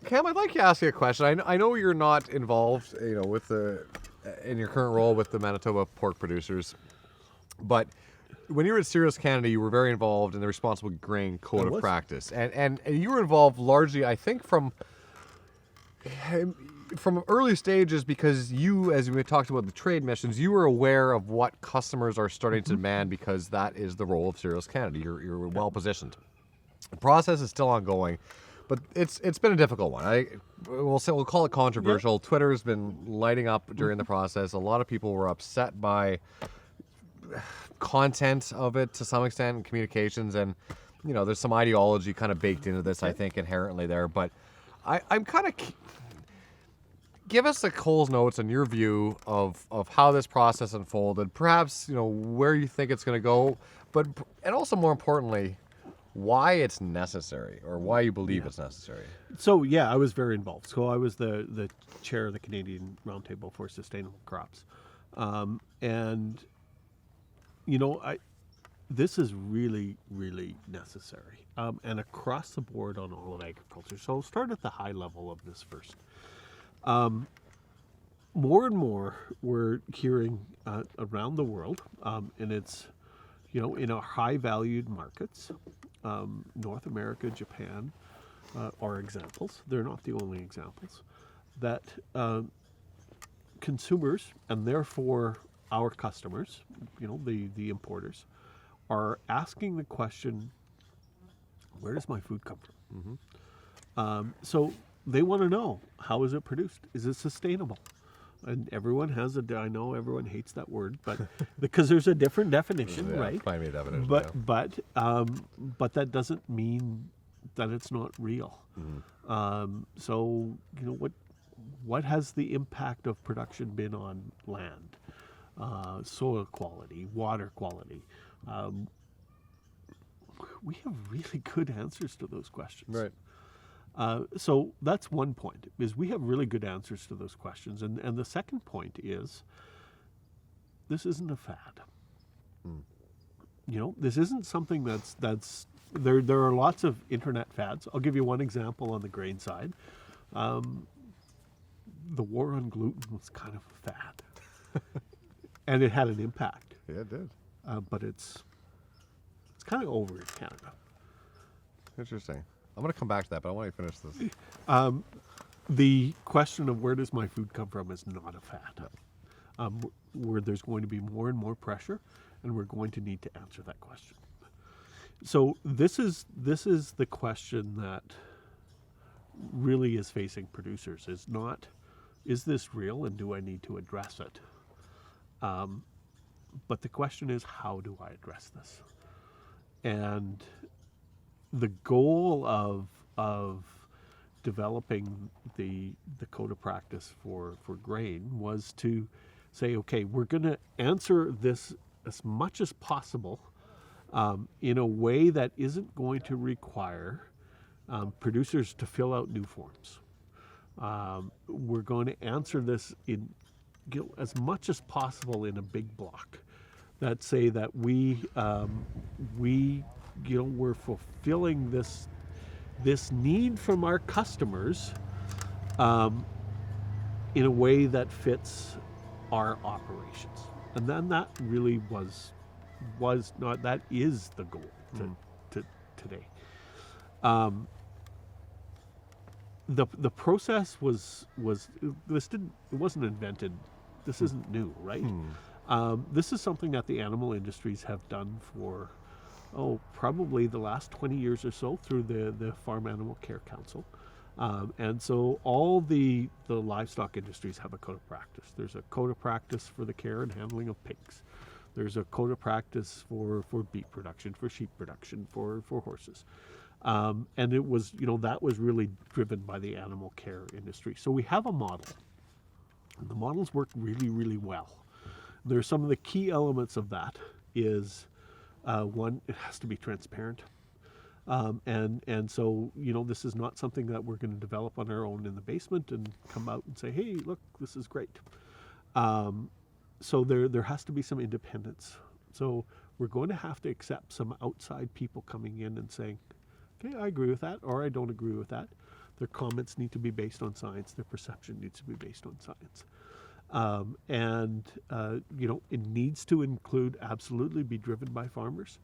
Cam, I'd like to ask you a question. I know you're not involved, with in your current role with the Manitoba pork producers, but when you were at Cereals Canada, you were very involved in the responsible grain code of practice, and you were involved largely, I think, from early stages because you, as we talked about the trade missions, you were aware of what customers are starting to demand because that is the role of Cereals Canada. You're well positioned. The process is still ongoing, but it's been a difficult one. We'll call it controversial. Yep. Twitter's been lighting up during the process. A lot of people were upset by content of it to some extent and communications, and there's some ideology kind of baked into this, I think, inherently there. But I'm kind of give us the Coles Notes and your view of how this process unfolded. Perhaps where you think it's going to go, and also more importantly, why it's necessary or why you believe it's necessary. So I was very involved. So I was the chair of the Canadian Roundtable for Sustainable Crops, and this is really, really necessary, and across the board on all of agriculture. So I'll start at the high level of this first. More and more we're hearing around the world, and it's, in our high valued markets, North America, Japan are examples. They're not the only examples, that consumers and therefore our customers, the importers, are asking the question, where does my food come from? Mm-hmm. So they want to know, how is it produced? Is it sustainable? And everyone has I know everyone hates that word, but because there's a different definition, right? Find me a definition. But that doesn't mean that it's not real. Mm-hmm. So what has the impact of production been on land, soil quality, water quality? We have really good answers to those questions. Right. So that's one point, is we have really good answers to those questions. And the second point is, this isn't a fad. This isn't something that's there are lots of internet fads. I'll give you one example on the grain side. The war on gluten was kind of a fad. And it had an impact. Yeah, it did. But it's kind of over in Canada. Interesting. I'm going to come back to that, but I want you to finish this. The question of where does my food come from is not a fad. No. Where there's going to be more and more pressure, and we're going to need to answer that question. So this is the question that really is facing producers. Is not, is this real, and do I need to address it? But the question is, how do I address this? And the goal of developing the code of practice for grain was to say, okay, we're going to answer this as much as possible in a way that isn't going to require producers to fill out new forms. We're going to answer this in as much as possible in a big block that say that we're fulfilling this need from our customers in a way that fits our operations. And then that really was not, that is the goal to today. The process was it wasn't invented. This isn't new, right? This is something that the animal industries have done for probably the last 20 years or so through the Farm Animal Care Council. And so all the livestock industries have a code of practice. There's a code of practice for the care and handling of pigs. There's a code of practice for beef production, for sheep production, for horses. And it was, that was really driven by the animal care industry. So we have a model. And the models work really, really well. There's some of the key elements of that is, one, it has to be transparent. And so, this is not something that we're going to develop on our own in the basement and come out and say, hey, look, this is great. So there has to be some independence. So we're going to have to accept some outside people coming in and saying, Okay, I agree with that, or I don't agree with that. Their comments need to be based on science. Their perception needs to be based on science. It needs to include, absolutely be driven by farmers,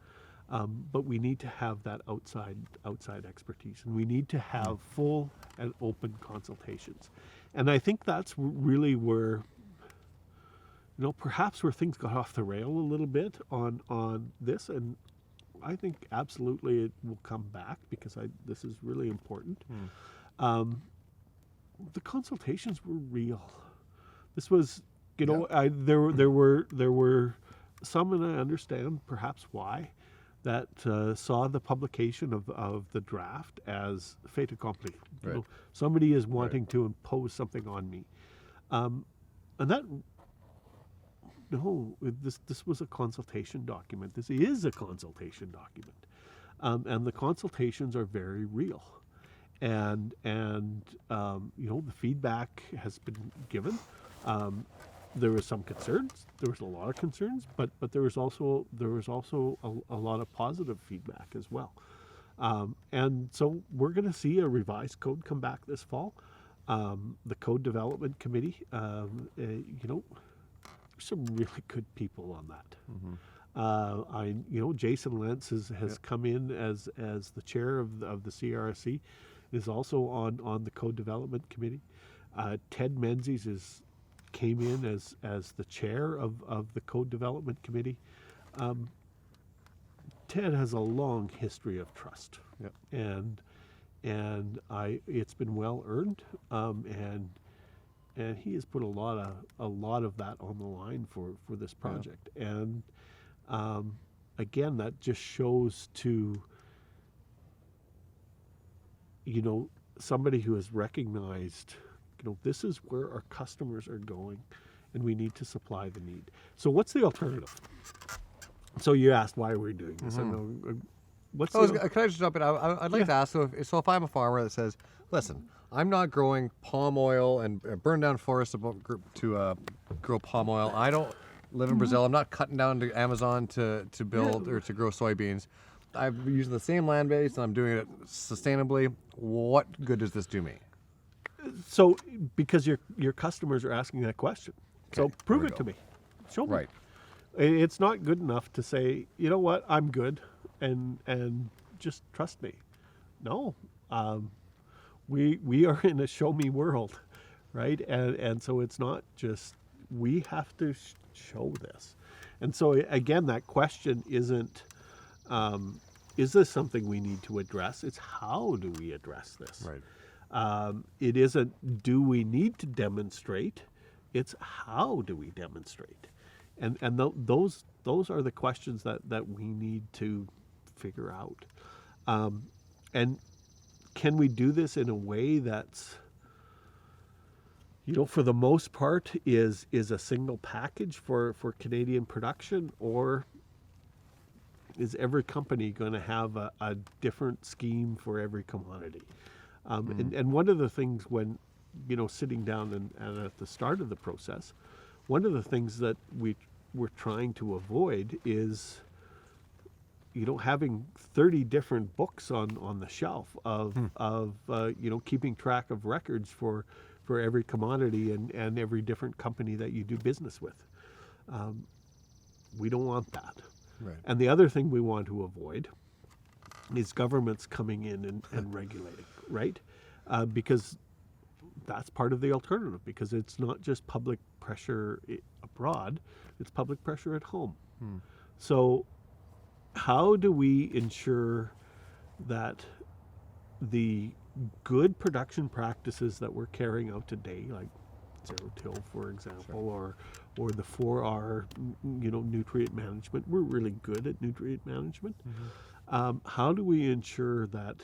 but we need to have that outside expertise, and we need to have full and open consultations. And I think that's really where, perhaps where things got off the rail a little bit on this, and I think absolutely it will come back because this is really important. The consultations were real. This was, there were some, and I understand perhaps why, that saw the publication of the draft as fait accompli. Right. Somebody is wanting to impose something on me, and that. No, this was a consultation document. This is a consultation document, and the consultations are very real, and the feedback has been given. There was some concerns. There was a lot of concerns, but there was also a lot of positive feedback as well. And so we're going to see a revised code come back this fall. The Code Development Committee, some really good people on that. Jason Lentz has come in as the chair of the CRC, is also on the Code Development Committee. Ted Menzies came in as the chair of the Code Development Committee. Ted has a long history of trust, and it's been well earned, and he has put a lot of that on the line for this project. And again, that just shows to somebody who has recognized this is where our customers are going, and we need to supply the need. So what's the alternative? So you asked, why are we doing this? Can I just jump in? I'd like to ask, so if I'm a farmer that says, listen, I'm not growing palm oil and burn down forests to grow palm oil. I don't live in Brazil. I'm not cutting down to Amazon to build or to grow soybeans. I'm using the same land base and I'm doing it sustainably. What good does this do me? So, because your customers are asking that question. So Okay, prove it to me. Show me. Right. It's not good enough to say, you know what, I'm good, and just trust me. No, we are in a show me world, right? And so it's not just, we have to show this. And so again, that question isn't, is this something we need to address? It's how do we address this? Right. It isn't, do we need to demonstrate? It's how do we demonstrate? And those are the questions that we need to figure out. And can we do this in a way that's, for the most part, is a single package for Canadian production, or is every company going to have a different scheme for every commodity? And one of the things when, sitting down and at the start of the process, one of the things that we're trying to avoid is, having 30 different books on the shelf of keeping track of records for every commodity and every different company that you do business with. We don't want that. Right. And the other thing we want to avoid is governments coming in and regulating, right? Because that's part of the alternative, because it's not just public pressure abroad, it's public pressure at home. So how do we ensure that the good production practices that we're carrying out today, like zero-till, for example, or the 4R, nutrient management, we're really good at nutrient management. How do we ensure that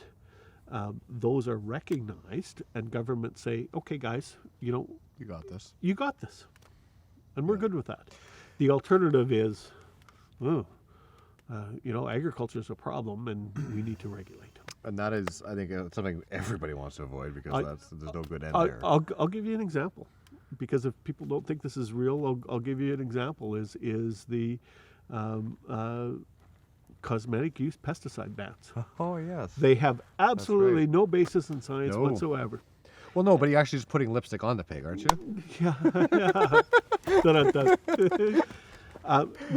those are recognized and governments say, okay, guys, you got this. You got this. And we're good with that. The alternative is, agriculture is a problem and we need to regulate. And that is, I think, something everybody wants to avoid, because there's no good end there. I'll give you an example, because if people don't think this is real, I'll give you an example. Is the cosmetic use pesticide bans. Oh, yes. They have absolutely right. no basis in science No. whatsoever. Well, no, but you're actually just putting lipstick on the pig, aren't you? Yeah. Dun-dun-dun.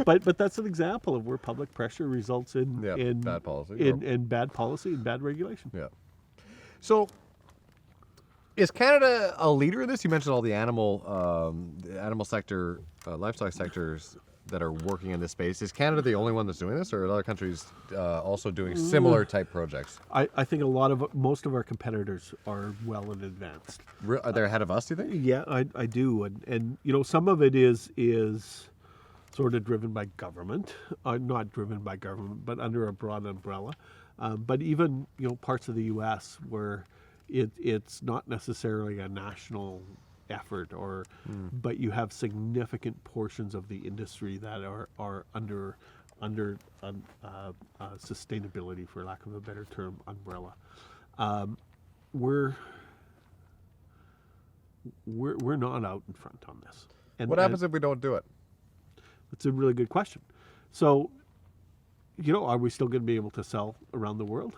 But that's an example of where public pressure results in Yeah, bad policy. in bad policy and bad regulation. Yeah. So, is Canada a leader in this? You mentioned all the animal sector, livestock sectors that are working in this space. Is Canada the only one that's doing this, or are other countries also doing similar type projects? I think most of our competitors are well in advance. Are they ahead of us, do you think? Yeah, I do, and some of it is sort of driven by government, not driven by government, but under a broad umbrella. But even parts of the U.S. where it's not necessarily a national effort, but you have significant portions of the industry that are under sustainability, for lack of a better term, umbrella. We're not out in front on this. And What happens if we don't do it? It's a really good question. So, are we still going to be able to sell around the world?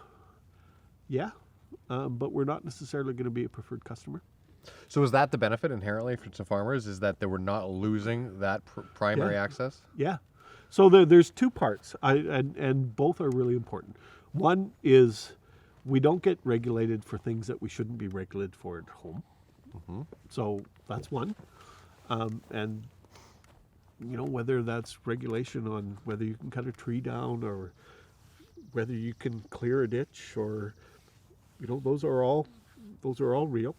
Yeah, but we're not necessarily going to be a preferred customer. So is that the benefit inherently to farmers, is that they were not losing that primary access? Yeah. So there's two parts, and both are really important. One is we don't get regulated for things that we shouldn't be regulated for at home. Mm-hmm. So that's one. And whether that's regulation on whether you can cut a tree down or whether you can clear a ditch, or those are all real.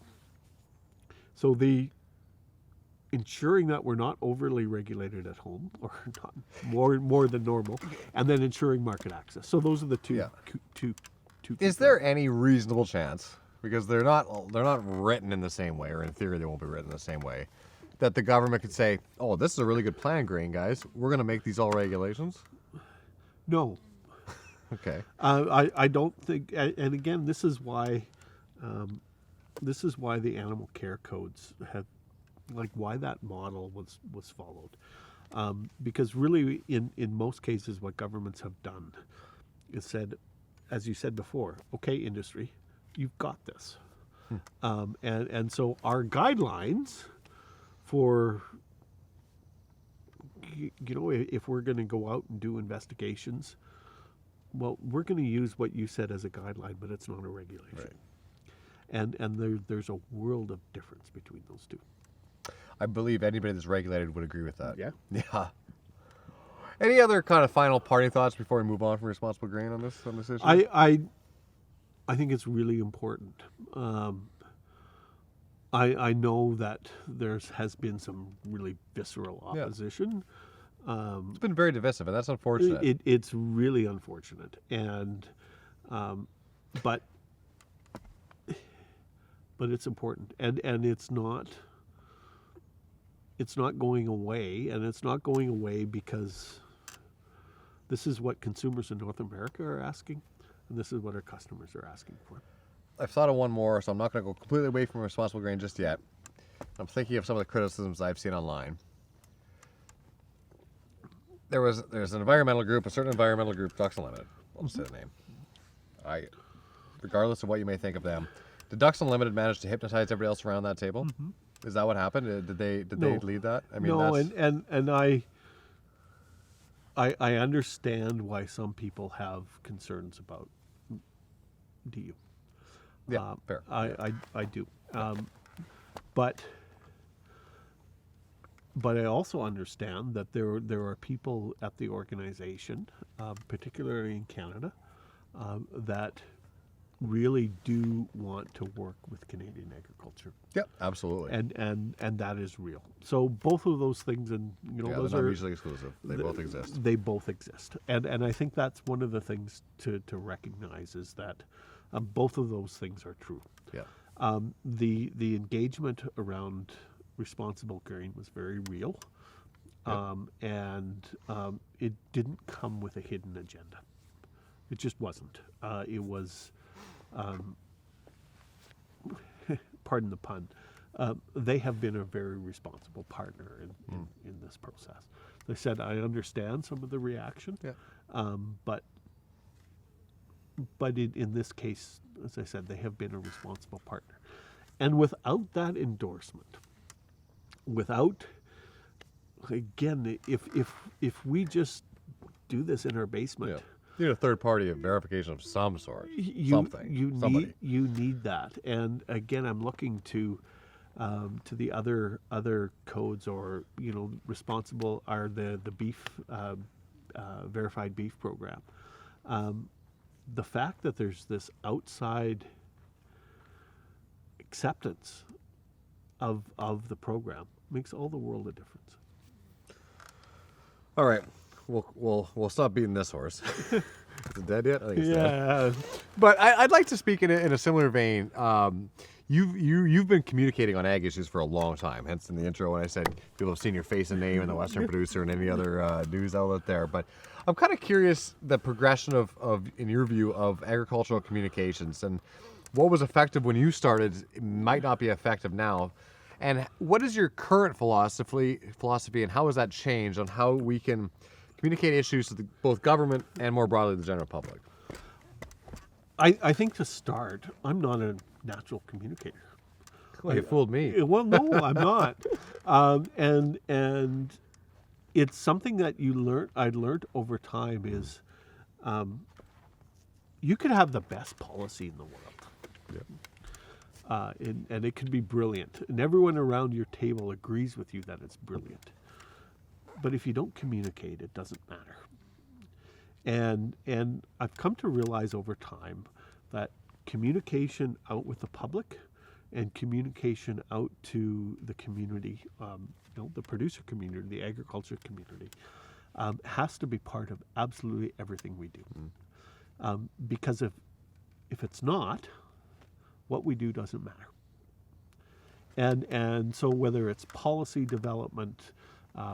So the ensuring that we're not overly regulated at home, or not more than normal, and then ensuring market access. So those are the two. Yeah. two Is there any reasonable chance, because they're not written in the same way, or in theory they won't be written the same way, that the government could say, "Oh, this is a really good plan, Grain guys. We're going to make these all regulations"? No. Okay. I don't think, and again, this is why the animal care codes have, why that model was followed, because really, in most cases, what governments have done is said, as you said before, okay, industry, you've got this, and so our guidelines for, if we're going to go out and do investigations, well, we're going to use what you said as a guideline, but it's not a regulation. Right. And there's a world of difference between those two. I believe anybody that's regulated would agree with that. Yeah. Yeah. Any other kind of final parting thoughts before we move on from responsible grain on this issue? I think it's really important. I know that has been some really visceral opposition. It's been very divisive, and that's unfortunate. It's really unfortunate, and but it's important, and it's not going away, and it's not going away because this is what consumers in North America are asking, and this is what our customers are asking for. I've thought of one more, so I'm not going to go completely away from responsible grain just yet. I'm thinking of some of the criticisms I've seen online. There's an environmental group, a certain environmental group, Ducks Unlimited. I'll just say the name. Regardless of what you may think of them, did Ducks Unlimited manage to hypnotize everybody else around that table? Mm-hmm. Is that what happened? Did they lead that? I mean, no, and I understand why some people have concerns about DU. Yeah, fair. I do, but I also understand that there are people at the organization, particularly in Canada, that really do want to work with Canadian agriculture. Yep, absolutely. And that is real. So both of those things, and those they're not are mutually exclusive. They both exist. They both exist, and I think that's one of the things to recognize is that both of those things are true. Yeah. The engagement around responsible grain was very real, and it didn't come with a hidden agenda. It just wasn't. It was, pardon the pun, they have been a very responsible partner in this process. They said, I understand some of the reaction, but But in this case, as I said, they have been a responsible partner. And without that endorsement, without, again, if we just do this in our basement, Yeah. You need a third party verification of some sort. Somebody. you need that. And again, I'm looking to the other codes, or responsible are the beef verified beef program. The fact that there's this outside acceptance of the program makes all the world a difference. All right, we'll stop beating this horse. Is it dead yet? I think it's dead. But I'd like to speak in a similar vein. You've been communicating on ag issues for a long time. Hence, in the intro, when I said people have seen your face and name in the Western Producer and any other news outlet there. But I'm kind of curious the progression of, in your view, of agricultural communications, and what was effective when you started might not be effective now. And what is your current philosophy, and how has that changed on how we can communicate issues to both government and more broadly the general public? I think to start, I'm not a natural communicator. Well, you fooled me. Well, no, I'm not. And it's something that I learned over time is you could have the best policy in the world. Yeah. And it could be brilliant. And everyone around your table agrees with you that it's brilliant. But if you don't communicate, it doesn't matter. And I've come to realize over time that communication out with the public and communication out to the community, the producer community, the agriculture community, has to be part of absolutely everything we do. Because if it's not, what we do doesn't matter. And so whether it's policy development,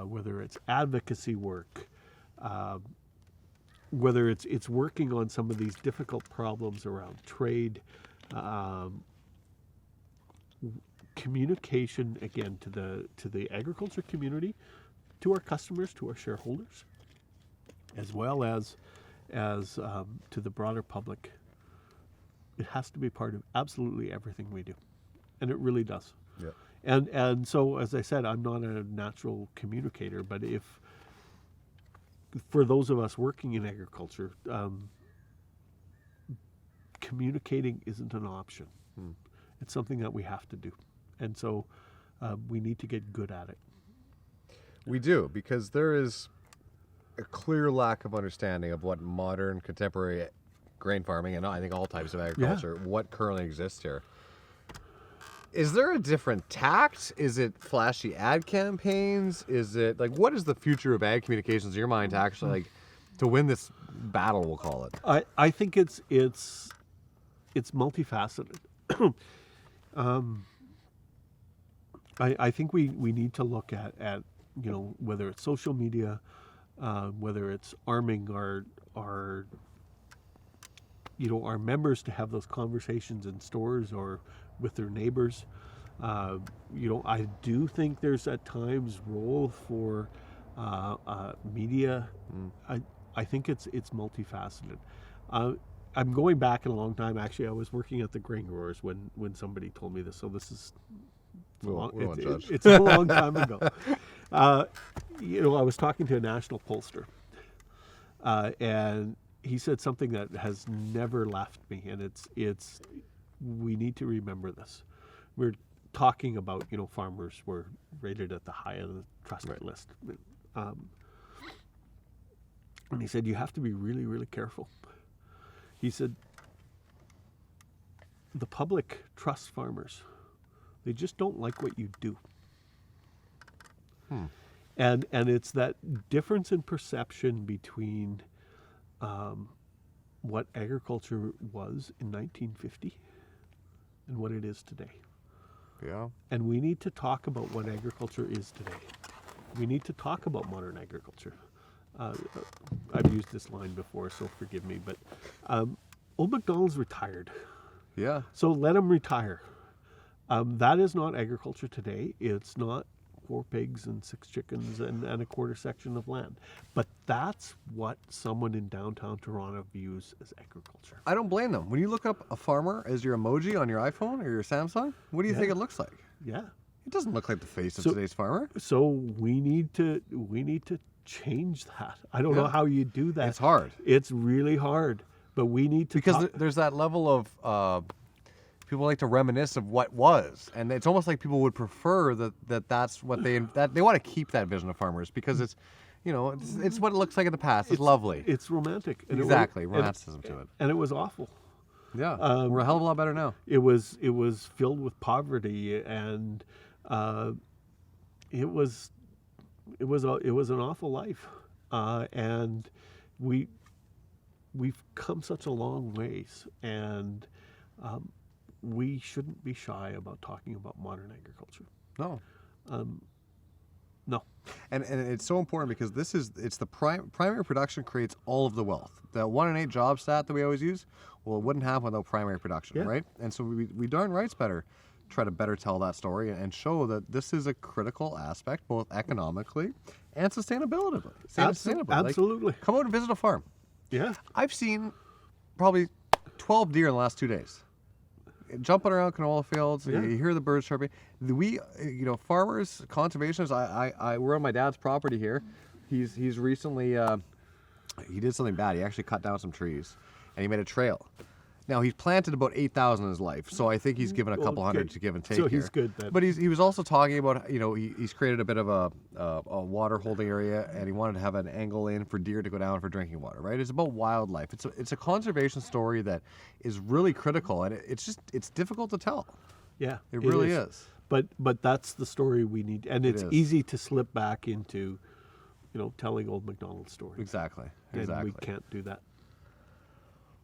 whether it's advocacy work, whether it's working on some of these difficult problems around trade, communication again to the agriculture community, to our customers, to our shareholders, as well as to the broader public. It has to be part of absolutely everything we do, and it really does. Yeah. And so, as I said, I'm not a natural communicator, but for those of us working in agriculture, communicating isn't an option. It's something that we have to do. And so we need to get good at it. We do, because there is a clear lack of understanding of what modern contemporary grain farming, and I think all types of agriculture, what currently exists here. Is there a different tact? Is it flashy ad campaigns? Is it what is the future of ag communications in your mind to actually to win this battle, we'll call it? I think it's multifaceted. I think we need to look at whether it's social media, whether it's arming our members to have those conversations in stores or with their neighbors. I do think there's at times role for media. I think it's multifaceted. I'm going back in a long time. Actually, I was working at the grain growers when somebody told me this. So this is it's a long time ago. I was talking to a national pollster, and he said something that has never left me, and it's we need to remember this. We're talking about farmers were rated at the high end of the trusted list, and he said you have to be really, really careful. He said the public trusts farmers. They just don't like what you do. And it's that difference in perception between what agriculture was in 1950 and what it is today. Yeah. And we need to talk about what agriculture is today. We need to talk about modern agriculture. I've used this line before, so forgive me, but Old MacDonald's retired. Yeah. So let him retire. That is not agriculture today. It's not 4 pigs and 6 chickens and a quarter section of land. But that's what someone in downtown Toronto views as agriculture. I don't blame them. When you look up a farmer as your emoji on your iPhone or your Samsung, what do you think it looks like? Yeah. It doesn't look like the face of today's farmer. So we need to change that. I don't know how you do that. It's hard. It's really hard. But we need to Because there's that level of people like to reminisce of what was, and it's almost like people would prefer that's what they want to keep that vision of farmers because it's, it's what it looks like in the past. It's lovely. It's romantic. And Exactly, romanticism to it. And it was awful. Yeah, we're a hell of a lot better now. It was filled with poverty, and it was an awful life, and we've come such a long ways, and we shouldn't be shy about talking about modern agriculture. No. No. And it's so important because it's the primary production creates all of the wealth. The 1 in 8 job stat that we always use, well, it wouldn't happen without primary production, right? And so we darn right's try to better tell that story and show that this is a critical aspect, both economically and sustainably. Absolutely. Like, come out and visit a farm. Yeah. I've seen probably 12 deer in the last 2 days. Jumping around canola fields, you hear the birds chirping. Farmers, conservationists. We're on my dad's property here. He's recently he did something bad. He actually cut down some trees, and he made a trail. Now he's planted about 8,000 in his life, so I think he's given a couple hundred to give and take. So he's good then. But he was also talking about he's created a bit of a water holding area, and he wanted to have an angle in for deer to go down for drinking water. Right? It's about wildlife. It's a conservation story that is really critical, and it's difficult to tell. Yeah, it really is. But that's the story we need, and it's easy to slip back into, telling old MacDonald stories. Exactly. And we can't do that.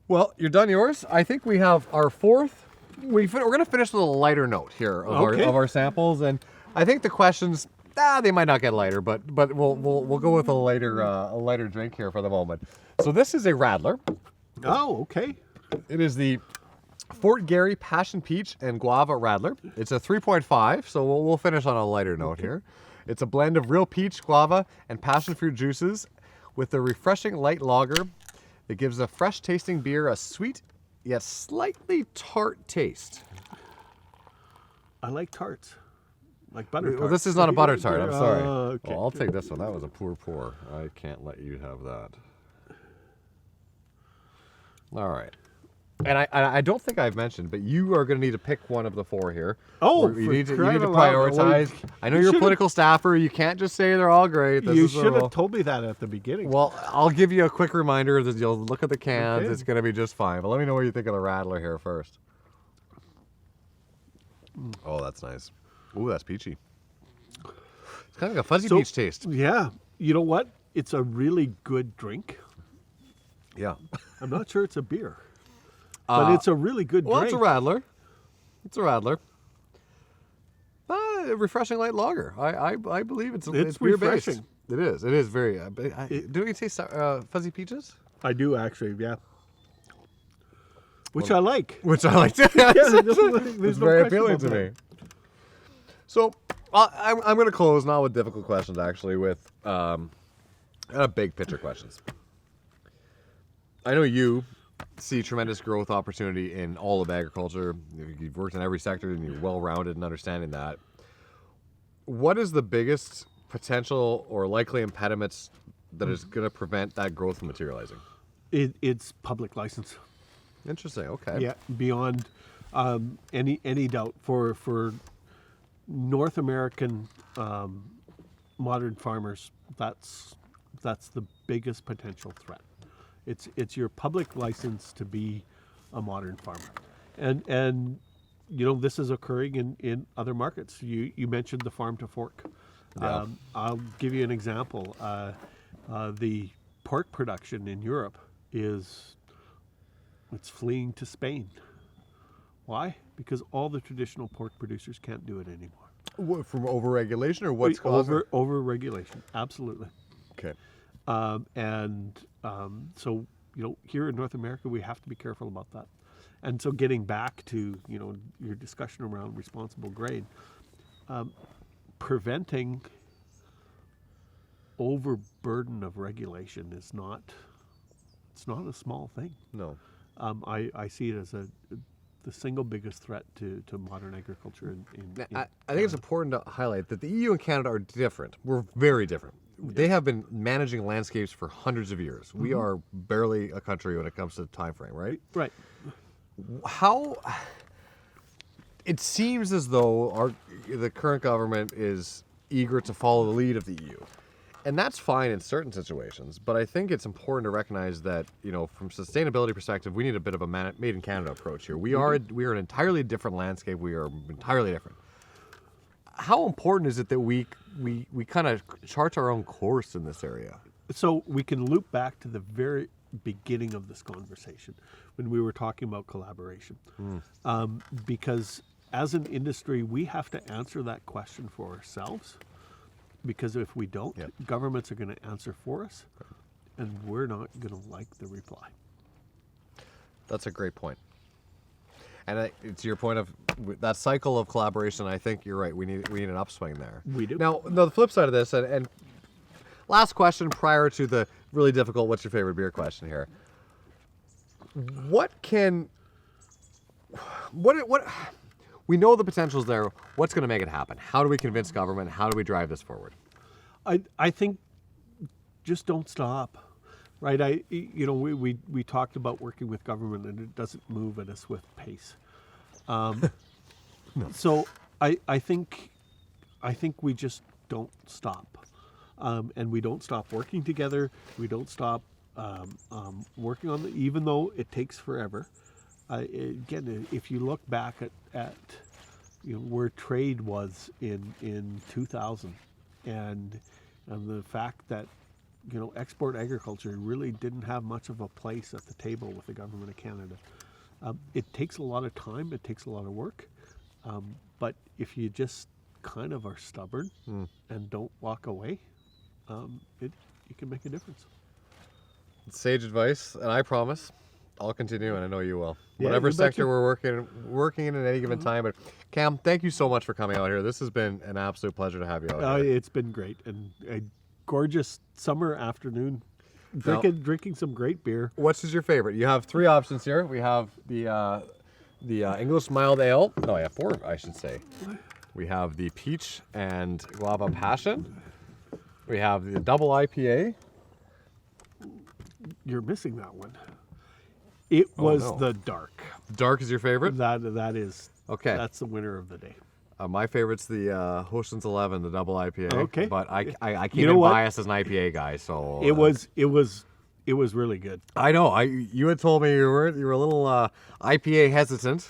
Well, you're done yours. I think we have our fourth. We're going to finish with a lighter note here of our samples, and I think the questions they might not get lighter, but we'll go with a lighter drink here for the moment. So this is a Radler. Oh, okay. It is the Fort Garry Passion Peach and Guava Radler. It's a 3.5, so we'll finish on a lighter note here. It's a blend of real peach, guava, and passion fruit juices with a refreshing light lager. It gives a fresh tasting beer a sweet yet slightly tart taste. I like tarts. Like butter tarts. Well, this is not a butter tart, I'm sorry. Okay. Well, I'll take this one. That was a poor pour. I can't let you have that. All right. And I don't think I've mentioned, but you are going to need to pick one of the four here. Oh, you need to prioritize. I know you're a political staffer. You can't just say they're all great. You should have told me that at the beginning. Well, I'll give you a quick reminder that you'll look at the cans. Okay. It's going to be just fine. But let me know what you think of the Radler here first. Oh, that's nice. Ooh, that's peachy. It's kind of like a fuzzy peach taste. Yeah. You know what? It's a really good drink. Yeah. I'm not sure it's a beer. But it's a really good drink. Well, it's a Radler. It's a Radler. Refreshing light lager. I believe it's beer based. Refreshing. It is. It is very. Do we taste fuzzy peaches? I do actually. Yeah. Which I like. Which I like. It's very appealing to me. So I'm going to close not with difficult questions, actually, with big picture questions. I know you see tremendous growth opportunity in all of agriculture. You've worked in every sector and you're well-rounded in understanding that. What is the biggest potential or likely impediments that is going to prevent that growth from materializing? It's public license. Interesting. Okay. Yeah, beyond any doubt. For North American modern farmers, that's the biggest potential threat. It's your public license to be a modern farmer, and this is occurring in other markets. You mentioned the farm to fork. Yeah. I'll give you an example. The pork production in Europe it's fleeing to Spain. Why? Because all the traditional pork producers can't do it anymore. What, from overregulation or what's causing it? Overregulation, absolutely. Okay. So, here in North America, we have to be careful about that. And so getting back to, your discussion around responsible grain, preventing overburden of regulation is not, it's not a small thing. No. I see it as the single biggest threat to modern agriculture in I think it's important to highlight that the EU and Canada are different. We're very different. They have been managing landscapes for hundreds of years. We are barely a country when it comes to time frame, right? Right. How it seems as though the current government is eager to follow the lead of the EU. And that's fine in certain situations, but I think it's important to recognize that, from sustainability perspective, we need a bit of a made in Canada approach here. We are an entirely different landscape. We are entirely different. How important is it that we kind of chart our own course in this area? So we can loop back to the very beginning of this conversation when we were talking about collaboration. Because as an industry, we have to answer that question for ourselves. Because if we don't, governments are going to answer for us, and we're not going to like the reply. That's a great point. And it's your point of that cycle of collaboration. I think you're right. We need an upswing there. We do. Now, the flip side of this, and last question prior to the really difficult "what's your favorite beer" question here. What we know the potential's there. What's going to make it happen? How do we convince government? How do we drive this forward? I think just don't stop, right? We talked about working with government, and it doesn't move at a swift pace. No. So I think we just don't stop, and we don't stop working together. We don't stop working on even though it takes forever. Again, if you look back at where trade was in 2000, and the fact that export agriculture really didn't have much of a place at the table with the government of Canada. It takes a lot of time. It takes a lot of work. But if you just kind of are stubborn and don't walk away, you can make a difference. Sage advice, and I promise I'll continue, and I know you will. Yeah, Whatever you sector betcha. we're working in at any given time. But Cam, thank you so much for coming out here. This has been an absolute pleasure to have you out here. It's been great, and a gorgeous summer afternoon, drinking some great beer. What's your favorite? You have three options here. We have the English mild ale. No, I have four, I should say. We have the peach and guava passion. We have the double IPA. You're missing that one. It was the dark. Dark is your favorite? That is. Okay. That's the winner of the day. My favorite's the Hoten's 11, the double IPA. Okay. But I came in biased as an IPA guy, so it was really good. I know. You had told me you were a little IPA hesitant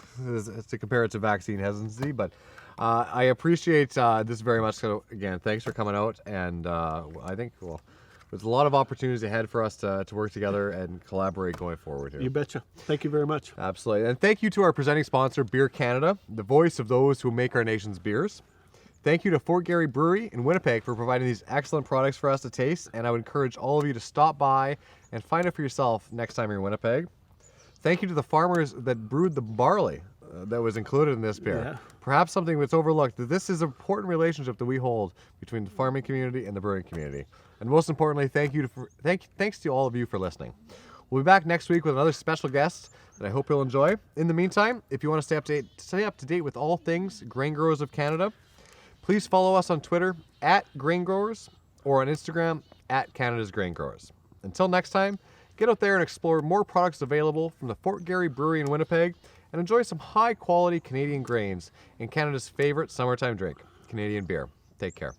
to compare it to vaccine hesitancy, but I appreciate this very much. So again, thanks for coming out, and I think there's a lot of opportunities ahead for us to work together and collaborate going forward here. You betcha. Thank you very much. Absolutely. And thank you to our presenting sponsor, Beer Canada, the voice of those who make our nation's beers. Thank you to Fort Garry Brewery in Winnipeg for providing these excellent products for us to taste, and I would encourage all of you to stop by and find out for yourself next time you're in Winnipeg. Thank you to the farmers that brewed the barley that was included in this beer. Yeah. Perhaps something that's overlooked, that this is an important relationship that we hold between the farming community and the brewing community. And most importantly, thanks to all of you for listening. We'll be back next week with another special guest that I hope you'll enjoy. In the meantime, if you want to stay up to date with all things Grain Growers of Canada, please follow us on Twitter @Grain Growers or on Instagram @Canada's Grain Growers. Until next time, get out there and explore more products available from the Fort Garry Brewery in Winnipeg and enjoy some high quality Canadian grains in Canada's favorite summertime drink, Canadian beer. Take care.